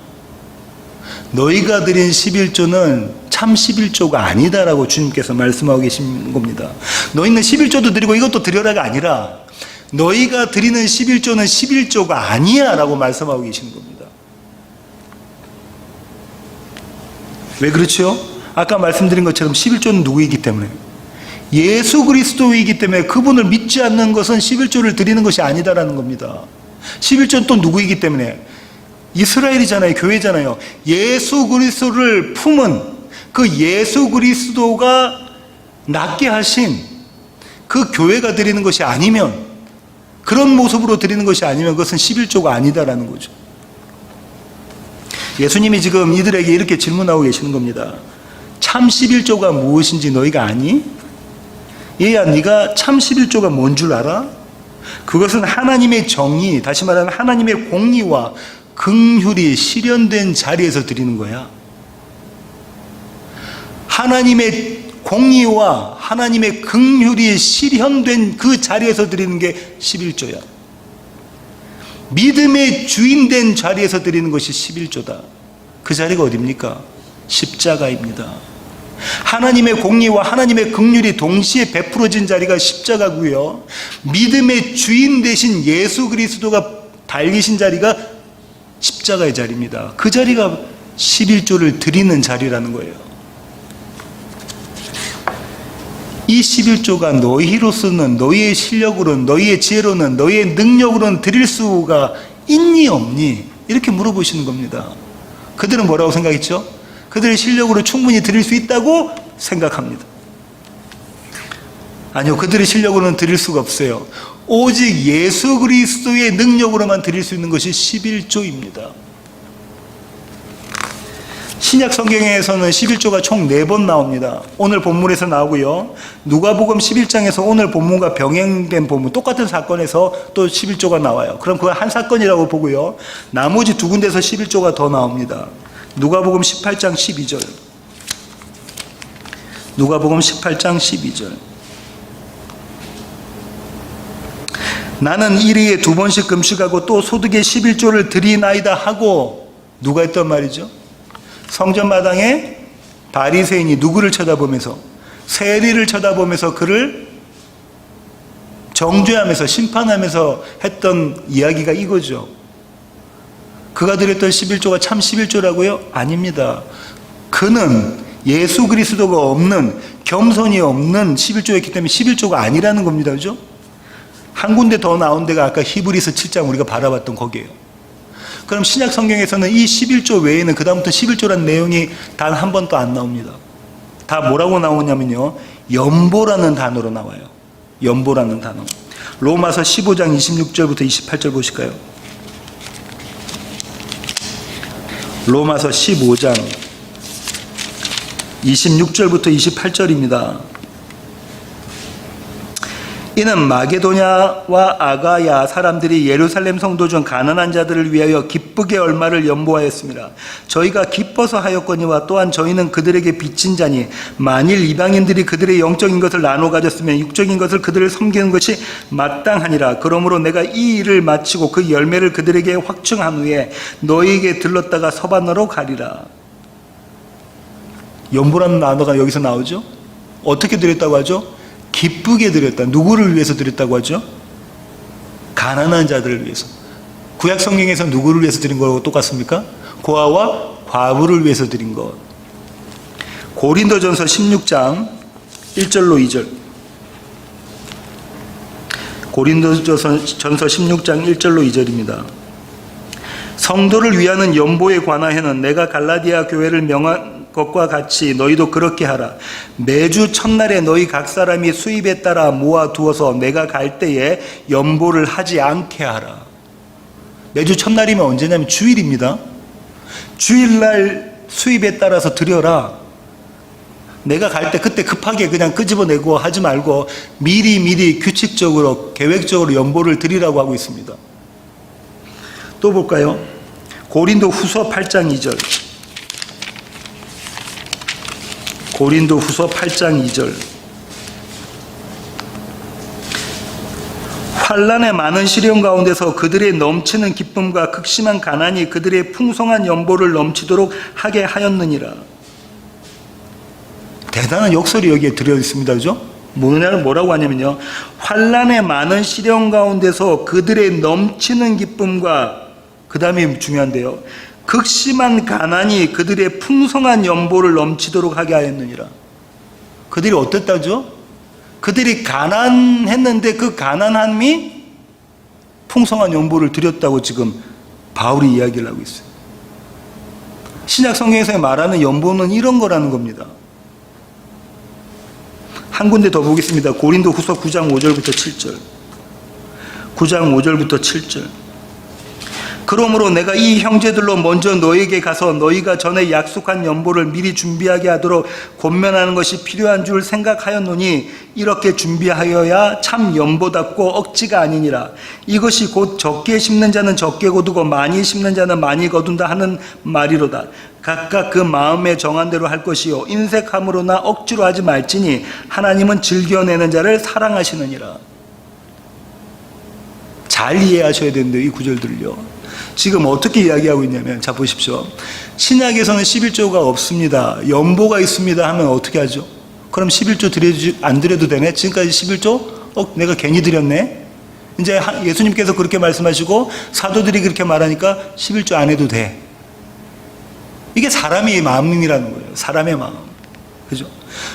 너희가 드린 11조는 참 11조가 아니다라고 주님께서 말씀하고 계신 겁니다. 너희는 11조도 드리고 이것도 드려라가 아니라 너희가 드리는 11조는 11조가 아니야 라고 말씀하고 계시는 겁니다. 왜 그렇죠? 아까 말씀드린 것처럼 11조는 누구이기 때문에? 예수 그리스도이기 때문에 그분을 믿지 않는 것은 11조를 드리는 것이 아니다라는 겁니다. 11조는 또 누구이기 때문에? 이스라엘이잖아요. 교회잖아요. 예수 그리스도를 품은 그 예수 그리스도가 낫게 하신 그 교회가 드리는 것이 아니면, 그런 모습으로 드리는 것이 아니면 그것은 11조가 아니다라는 거죠. 예수님이 지금 이들에게 이렇게 질문하고 계시는 겁니다. 참 11조가 무엇인지 너희가 아니? 얘야, 네가 참 11조가 뭔 줄 알아? 그것은 하나님의 정의, 다시 말하면 하나님의 공의와 긍휼이 실현된 자리에서 드리는 거야. 하나님의 공의와 하나님의 긍휼이 실현된 그 자리에서 드리는 게 11조야. 믿음의 주인된 자리에서 드리는 것이 11조다. 그 자리가 어디입니까? 십자가입니다. 하나님의 공의와 하나님의 긍휼이 동시에 베풀어진 자리가 십자가고요. 믿음의 주인 되신 예수 그리스도가 달리신 자리가 십자가의 자리입니다. 그 자리가 11조를 드리는 자리라는 거예요. 이 11조가 너희로서는, 너희의 실력으로는, 너희의 지혜로는, 너희의 능력으로는 드릴 수가 있니 없니? 이렇게 물어보시는 겁니다. 그들은 뭐라고 생각했죠? 그들의 실력으로 충분히 드릴 수 있다고 생각합니다. 아니요, 그들의 실력으로는 드릴 수가 없어요. 오직 예수 그리스도의 능력으로만 드릴 수 있는 것이 11조입니다. 신약 성경에서는 11조가 총 4번 나옵니다. 오늘 본문에서 나오고요. 누가복음 11장에서 오늘 본문과 병행된 본문, 똑같은 사건에서 또 11조가 나와요. 그럼 그건 한 사건이라고 보고요. 나머지 2군데서 11조가 더 나옵니다. 누가복음 18장 12절. 누가복음 18장 12절. 나는 일일에 2번씩 금식하고 또 소득의 11조를 드리나이다 하고, 누가 했단 말이죠? 성전 마당에 바리새인이 누구를 쳐다보면서, 세리를 쳐다보면서 그를 정죄하면서 심판하면서 했던 이야기가 이거죠. 그가 드렸던 11조가 참 11조라고요? 아닙니다. 그는 예수 그리스도가 없는, 겸손이 없는 11조였기 때문에 11조가 아니라는 겁니다. 그죠? 한 군데 더 나온 데가 아까 히브리서 7장 우리가 바라봤던 거기에요. 그럼 신약 성경에서는 이 11조 외에는 그 다음부터 11조라는 내용이 단 한 번도 안 나옵니다. 다 뭐라고 나오냐면요, 연보라는 단어로 나와요. 연보라는 단어. 로마서 15장 26절부터 28절 보실까요? 로마서 15장 26절부터 28절입니다. 이는 마게도냐와 아가야 사람들이 예루살렘 성도 중 가난한 자들을 위하여 기쁘게 얼마를 연보하였습니다. 저희가 기뻐서 하였거니와 또한 저희는 그들에게 빚진 자니 만일 이방인들이 그들의 영적인 것을 나눠 가졌으면 육적인 것을 그들을 섬기는 것이 마땅하니라. 그러므로 내가 이 일을 마치고 그 열매를 그들에게 확증한 후에 너희에게 들렀다가 서반으로 가리라. 연보라는 단어가 여기서 나오죠. 어떻게 드렸다고 하죠? 기쁘게 드렸다. 누구를 위해서 드렸다고 하죠? 가난한 자들을 위해서. 구약 성경에서 누구를 위해서 드린 거하고 똑같습니까? 고아와 과부를 위해서 드린 것. 고린도전서 16장 1절로 2절. 고린도전서 16장 1절로 2절입니다. 성도를 위하는 연보에 관하여는 내가 갈라디아 교회를 명한 것과 같이 너희도 그렇게 하라. 매주 첫날에 너희 각 사람이 수입에 따라 모아두어서 내가 갈 때에 연보를 하지 않게 하라. 매주 첫날이면 언제냐면 주일입니다. 주일날 수입에 따라서 드려라. 내가 갈 때 그때 급하게 그냥 끄집어내고 하지 말고 미리 규칙적으로 계획적으로 연보를 드리라고 하고 있습니다. 또 볼까요? 고린도 후서 8장 2절. 고린도 후서 8장 2절. 환난의 많은 시련 가운데서 그들의 넘치는 기쁨과 극심한 가난이 그들의 풍성한 연보를 넘치도록 하게 하였느니라. 대단한 역설이 여기에 들어 있습니다. 그죠? 뭐라고 하냐면요. 환난의 많은 시련 가운데서 그들의 넘치는 기쁨과, 그 다음에 중요한데요. 극심한 가난이 그들의 풍성한 연보를 넘치도록 하게 하였느니라. 그들이 어땠다죠? 그들이 가난했는데 그 가난함이 풍성한 연보를 드렸다고 지금 바울이 이야기를 하고 있어요. 신약 성경에서 말하는 연보는 이런 거라는 겁니다. 한 군데 더 보겠습니다. 고린도 후서 9장 5절부터 7절. 9장 5절부터 7절. 그러므로 내가 이 형제들로 먼저 너희에게 가서 너희가 전에 약속한 연보를 미리 준비하게 하도록 권면하는 것이 필요한 줄 생각하였노니 이렇게 준비하여야 참 연보답고 억지가 아니니라. 이것이 곧 적게 심는 자는 적게 거두고 많이 심는 자는 많이 거둔다 하는 말이로다. 각각 그 마음에 정한 대로 할 것이요 인색함으로나 억지로 하지 말지니 하나님은 즐겨내는 자를 사랑하시느니라. 잘 이해하셔야 되는데 이 구절들을요. 지금 어떻게 이야기하고 있냐면, 자 보십시오. 신약에서는 11조가 없습니다. 연보가 있습니다 하면 어떻게 하죠? 그럼 11조 안 드려도 되네? 지금까지 11조? 내가 괜히 드렸네? 이제 예수님께서 그렇게 말씀하시고 사도들이 그렇게 말하니까 11조 안 해도 돼. 이게 사람의 마음이라는 거예요. 사람의 마음. 그죠?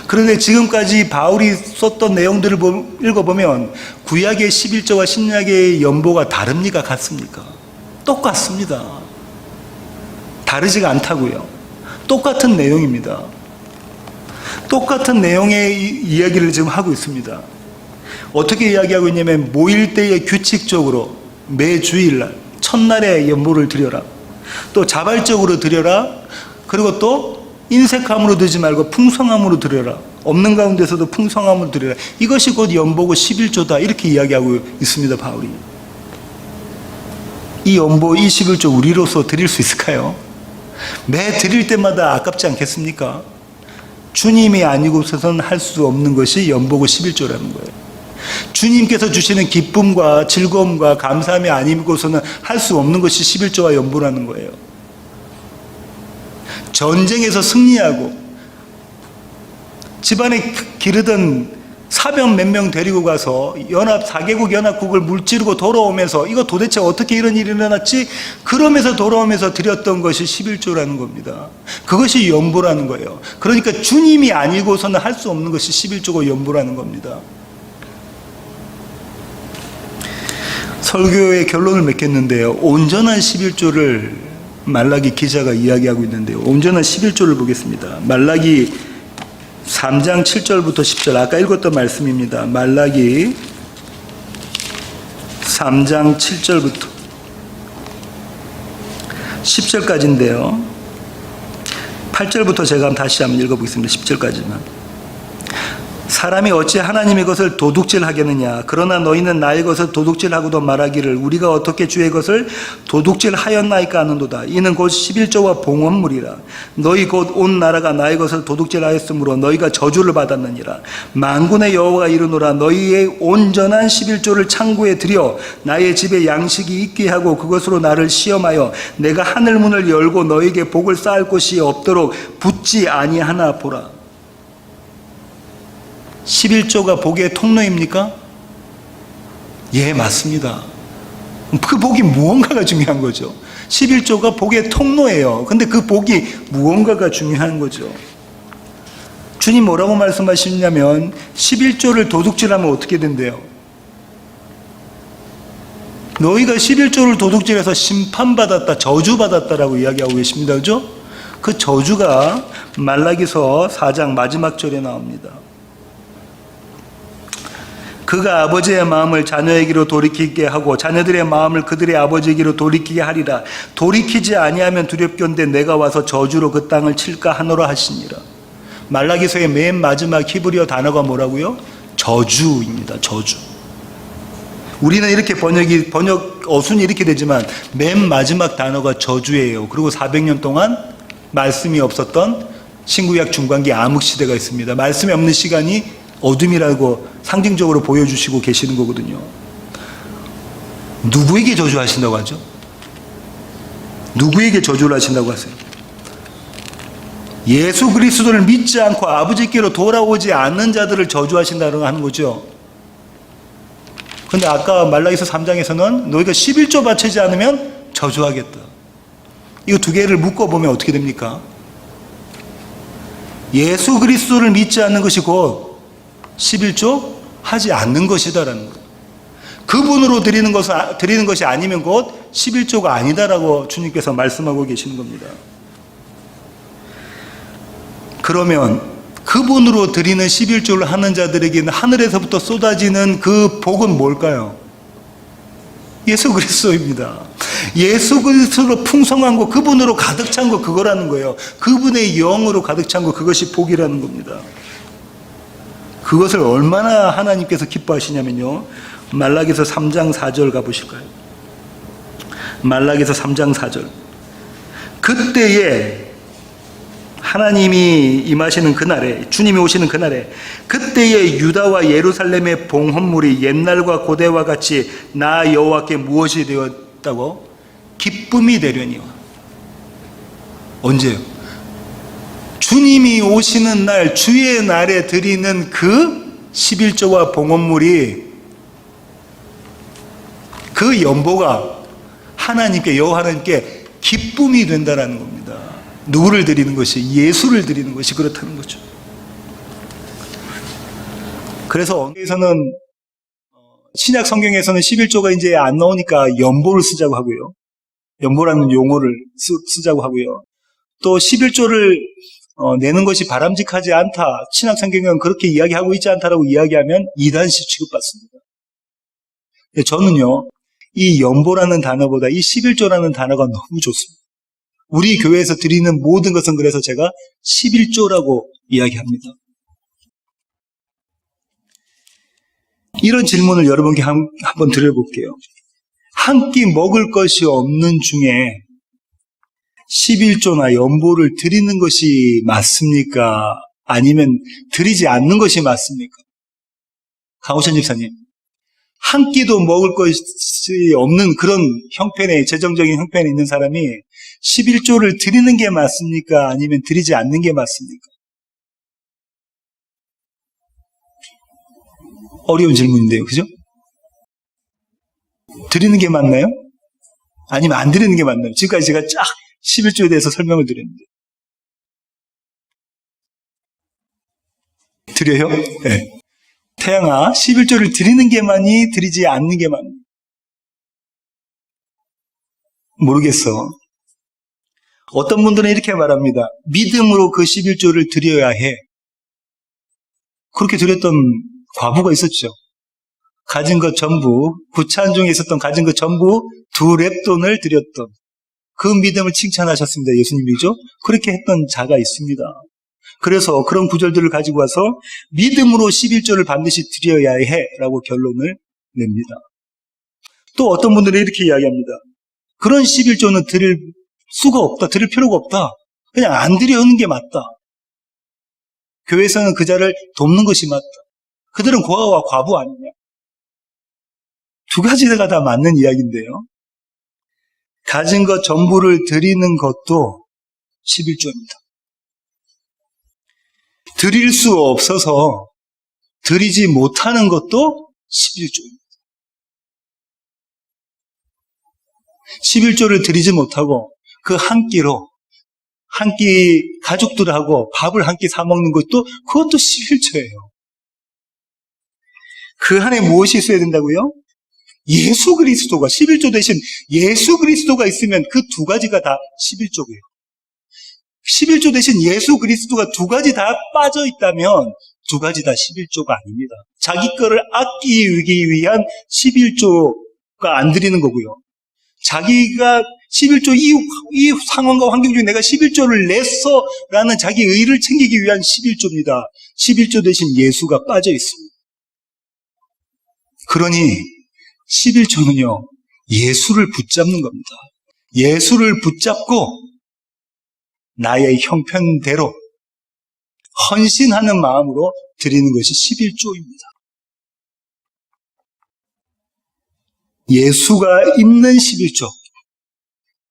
그런데 지금까지 바울이 썼던 내용들을 읽어보면 구약의 11조와 신약의 연보가 다릅니까? 같습니까? 똑같습니다. 다르지가 않다고요. 똑같은 내용입니다. 똑같은 내용의 이야기를 지금 하고 있습니다. 어떻게 이야기하고 있냐면 모일 때에 규칙적으로 매 주일날 첫날에 연보를 드려라. 또 자발적으로 드려라. 그리고 또 인색함으로 드지 말고 풍성함으로 드려라. 없는 가운데서도 풍성함으로 드려라. 이것이 곧 연보고 11조다. 이렇게 이야기하고 있습니다. 바울이. 이 연보, 이 11조 우리로서 드릴 수 있을까요? 매 드릴 때마다 아깝지 않겠습니까? 주님이 아니고서는 할 수 없는 것이 연보고 11조라는 거예요. 주님께서 주시는 기쁨과 즐거움과 감사함이 아니고서는 할 수 없는 것이 11조와 연보라는 거예요. 전쟁에서 승리하고 집안에 기르던 사병 몇 명 데리고 가서 4개국 연합국을 물찌르고 돌아오면서 이거 도대체 어떻게 이런 일이 일어났지? 그러면서 돌아오면서 드렸던 것이 11조라는 겁니다. 그것이 연보라는 거예요. 그러니까 주님이 아니고서는 할 수 없는 것이 11조고 연보라는 겁니다. 설교의 결론을 맺겠는데요. 온전한 11조를 말라기 기자가 이야기하고 있는데요. 온전한 11조를 보겠습니다. 말라기 3장 7절부터 10절, 아까 읽었던 말씀입니다. 말라기 3장 7절부터 10절까지인데요. 8절부터 제가 다시 한번 읽어보겠습니다. 10절까지만. 사람이 어찌 하나님의 것을 도둑질하겠느냐. 그러나 너희는 나의 것을 도둑질하고도 말하기를 우리가 어떻게 주의 것을 도둑질하였나이까 하는도다. 이는 곧 11조와 봉헌물이라. 너희 곧 온 나라가 나의 것을 도둑질하였으므로 너희가 저주를 받았느니라. 만군의 여호와가 이르노라. 너희의 온전한 11조를 창고에 들여 나의 집에 양식이 있게 하고 그것으로 나를 시험하여 내가 하늘 문을 열고 너희에게 복을 쌓을 곳이 없도록 붙지 아니하나 보라. 11조가 복의 통로입니까? 예, 맞습니다. 그 복이 무언가가 중요한 거죠. 11조가 복의 통로예요. 근데 그 복이 무언가가 중요한 거죠. 주님 뭐라고 말씀하시냐면 11조를 도둑질하면 어떻게 된대요? 너희가 11조를 도둑질해서 심판받았다, 저주받았다라고 이야기하고 계십니다. 그죠? 그 저주가 말라기서 4장 마지막 절에 나옵니다. 그가 아버지의 마음을 자녀에게로 돌이키게 하고 자녀들의 마음을 그들의 아버지에게로 돌이키게 하리라. 돌이키지 아니하면 두렵건대 내가 와서 저주로 그 땅을 칠까 하노라 하시니라. 말라기서의 맨 마지막 히브리어 단어가 뭐라고요? 저주입니다. 저주. 우리는 이렇게 번역 어순이 이렇게 되지만 맨 마지막 단어가 저주예요. 그리고 400년 동안 말씀이 없었던 신구약 중반기 암흑시대가 있습니다. 말씀이 없는 시간이 어둠이라고 상징적으로 보여주시고 계시는 거거든요. 누구에게 저주하신다고 하죠? 누구에게 저주를 하신다고 하세요? 예수 그리스도를 믿지 않고 아버지께로 돌아오지 않는 자들을 저주하신다고 하는 거죠. 그런데 아까 말라기서 3장에서는 너희가 11조 바치지 않으면 저주하겠다. 이거 두 개를 묶어보면 어떻게 됩니까? 예수 그리스도를 믿지 않는 것이 곧 11조 하지 않는 것이다라는 거예요. 그분으로 드리는 것이 아니면 곧 11조가 아니다라고 주님께서 말씀하고 계시는 겁니다. 그러면 그분으로 드리는 11조를 하는 자들에게는 하늘에서부터 쏟아지는 그 복은 뭘까요? 예수 그리스도입니다. 예수 그리스도로 풍성한 것, 그분으로 가득 찬 것, 그거라는 거예요. 그분의 영으로 가득 찬 것, 그것이 복이라는 겁니다. 그것을 얼마나 하나님께서 기뻐하시냐면요. 말라기서 3장 4절 가보실까요? 말라기서 3장 4절. 그때에 하나님이 임하시는 그날에, 주님이 오시는 그날에, 그때에 유다와 예루살렘의 봉헌물이 옛날과 고대와 같이 나 여호와께 무엇이 되었다고? 기쁨이 되려니와. 언제요? 주님이 오시는 날, 주의 날에 드리는 그 11조와 봉헌물이, 그 연보가 하나님께, 여호와 하나님께 기쁨이 된다는 겁니다. 누구를 드리는 것이? 예수를 드리는 것이 그렇다는 거죠. 그래서 어디에서는 신약 성경에서는 11조가 이제 안 나오니까 연보를 쓰자고 하고요. 연보라는 용어를 쓰자고 하고요. 또 11조를 내는 것이 바람직하지 않다. 신약 성경은 그렇게 이야기하고 있지 않다라고 이야기하면 이단시 취급받습니다. 저는요, 이 연보라는 단어보다 이 11조라는 단어가 너무 좋습니다. 우리 교회에서 드리는 모든 것은 그래서 제가 11조라고 이야기합니다. 이런 질문을 여러분께 한번 드려볼게요. 한 끼 먹을 것이 없는 중에 11조나 연보를 드리는 것이 맞습니까? 아니면 드리지 않는 것이 맞습니까? 강호천 집사님, 한 끼도 먹을 것이 없는 그런 형편에, 재정적인 형편에 있는 사람이 11조를 드리는 게 맞습니까? 아니면 드리지 않는 게 맞습니까? 어려운 질문인데요, 그죠? 드리는 게 맞나요? 아니면 안 드리는 게 맞나요? 지금까지 제가 쫙 11조에 대해서 설명을 드렸는데. 드려요? 네. 태양아, 11조를 드리는 게 많이, 드리지 않는 게 많이? 모르겠어. 어떤 분들은 이렇게 말합니다. 믿음으로 그 11조를 드려야 해. 그렇게 드렸던 과부가 있었죠. 가진 것 전부, 구찬 중에 있었던 가진 것 전부 2렙돈을 드렸던 그 믿음을 칭찬하셨습니다. 예수님이죠. 그렇게 했던 자가 있습니다. 그래서 그런 구절들을 가지고 와서 믿음으로 11조를 반드시 드려야 해라고 결론을 냅니다. 또 어떤 분들은 이렇게 이야기합니다. 그런 11조는 드릴 수가 없다. 드릴 필요가 없다. 그냥 안 드리는 게 맞다. 교회에서는 그 자를 돕는 것이 맞다. 그들은 고아와 과부 아니냐. 두 가지가 다 맞는 이야기인데요. 가진 것 전부를 드리는 것도 11조입니다. 드릴 수 없어서 드리지 못하는 것도 11조입니다. 11조를 드리지 못하고 그 한 끼로 한 끼 가족들하고 밥을 한 끼 사 먹는 것도 그것도 11조예요. 그 안에 무엇이 있어야 된다고요? 예수 그리스도가 11조 대신 예수 그리스도가 있으면 그 두 가지가 다 11조고요. 11조 대신 예수 그리스도가 두 가지 다 빠져 있다면 두 가지 다 11조가 아닙니다. 자기 거를 아끼기 위한 11조가 안 드리는 거고요. 자기가 11조 이 상황과 환경 중에 내가 11조를 냈어 라는 자기 의를 챙기기 위한 11조입니다. 11조 대신 예수가 빠져 있습니다. 그러니 11조는요, 예수를 붙잡는 겁니다. 예수를 붙잡고 나의 형편대로 헌신하는 마음으로 드리는 것이 11조입니다. 예수가 있는 11조,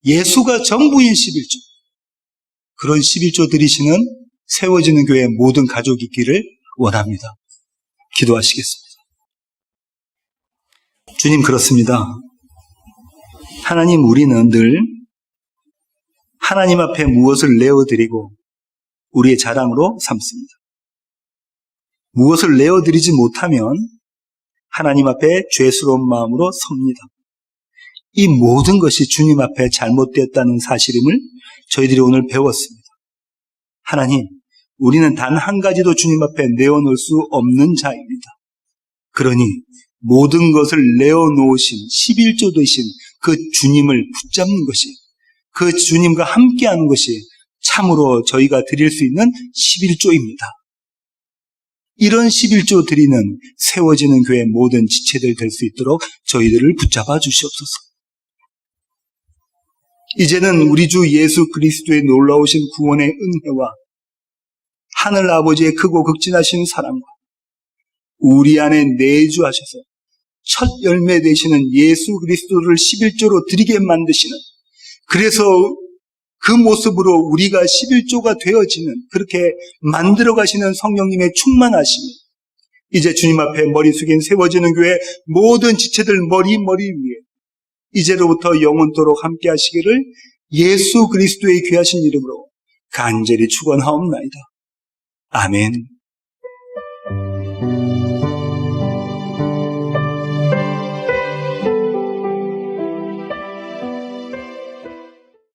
예수가 전부인 11조, 그런 11조 드리시는 세워지는 교회 모든 가족이 있기를 원합니다. 기도하시겠습니다. 주님, 그렇습니다. 하나님, 우리는 늘 하나님 앞에 무엇을 내어드리고 우리의 자랑으로 삼습니다. 무엇을 내어드리지 못하면 하나님 앞에 죄스러운 마음으로 섭니다. 이 모든 것이 주님 앞에 잘못되었다는 사실임을 저희들이 오늘 배웠습니다. 하나님, 우리는 단 한 가지도 주님 앞에 내어놓을 수 없는 자입니다. 그러니 모든 것을 내어놓으신 11조 되신 그 주님을 붙잡는 것이, 그 주님과 함께하는 것이 참으로 저희가 드릴 수 있는 11조입니다. 이런 11조 드리는 세워지는 교회 모든 지체들 될 수 있도록 저희들을 붙잡아 주시옵소서. 이제는 우리 주 예수 그리스도의 놀라우신 구원의 은혜와 하늘 아버지의 크고 극진하신 사랑과 우리 안에 내주하셔서 첫 열매 되시는 예수 그리스도를 11조로 드리게 만드시는, 그래서 그 모습으로 우리가 11조가 되어지는, 그렇게 만들어 가시는 성령님의 충만하심이 이제 주님 앞에 머리 숙인 세워지는 교회 모든 지체들 머리 위에 이제로부터 영원토록 함께 하시기를 예수 그리스도의 귀하신 이름으로 간절히 축원하옵나이다. 아멘.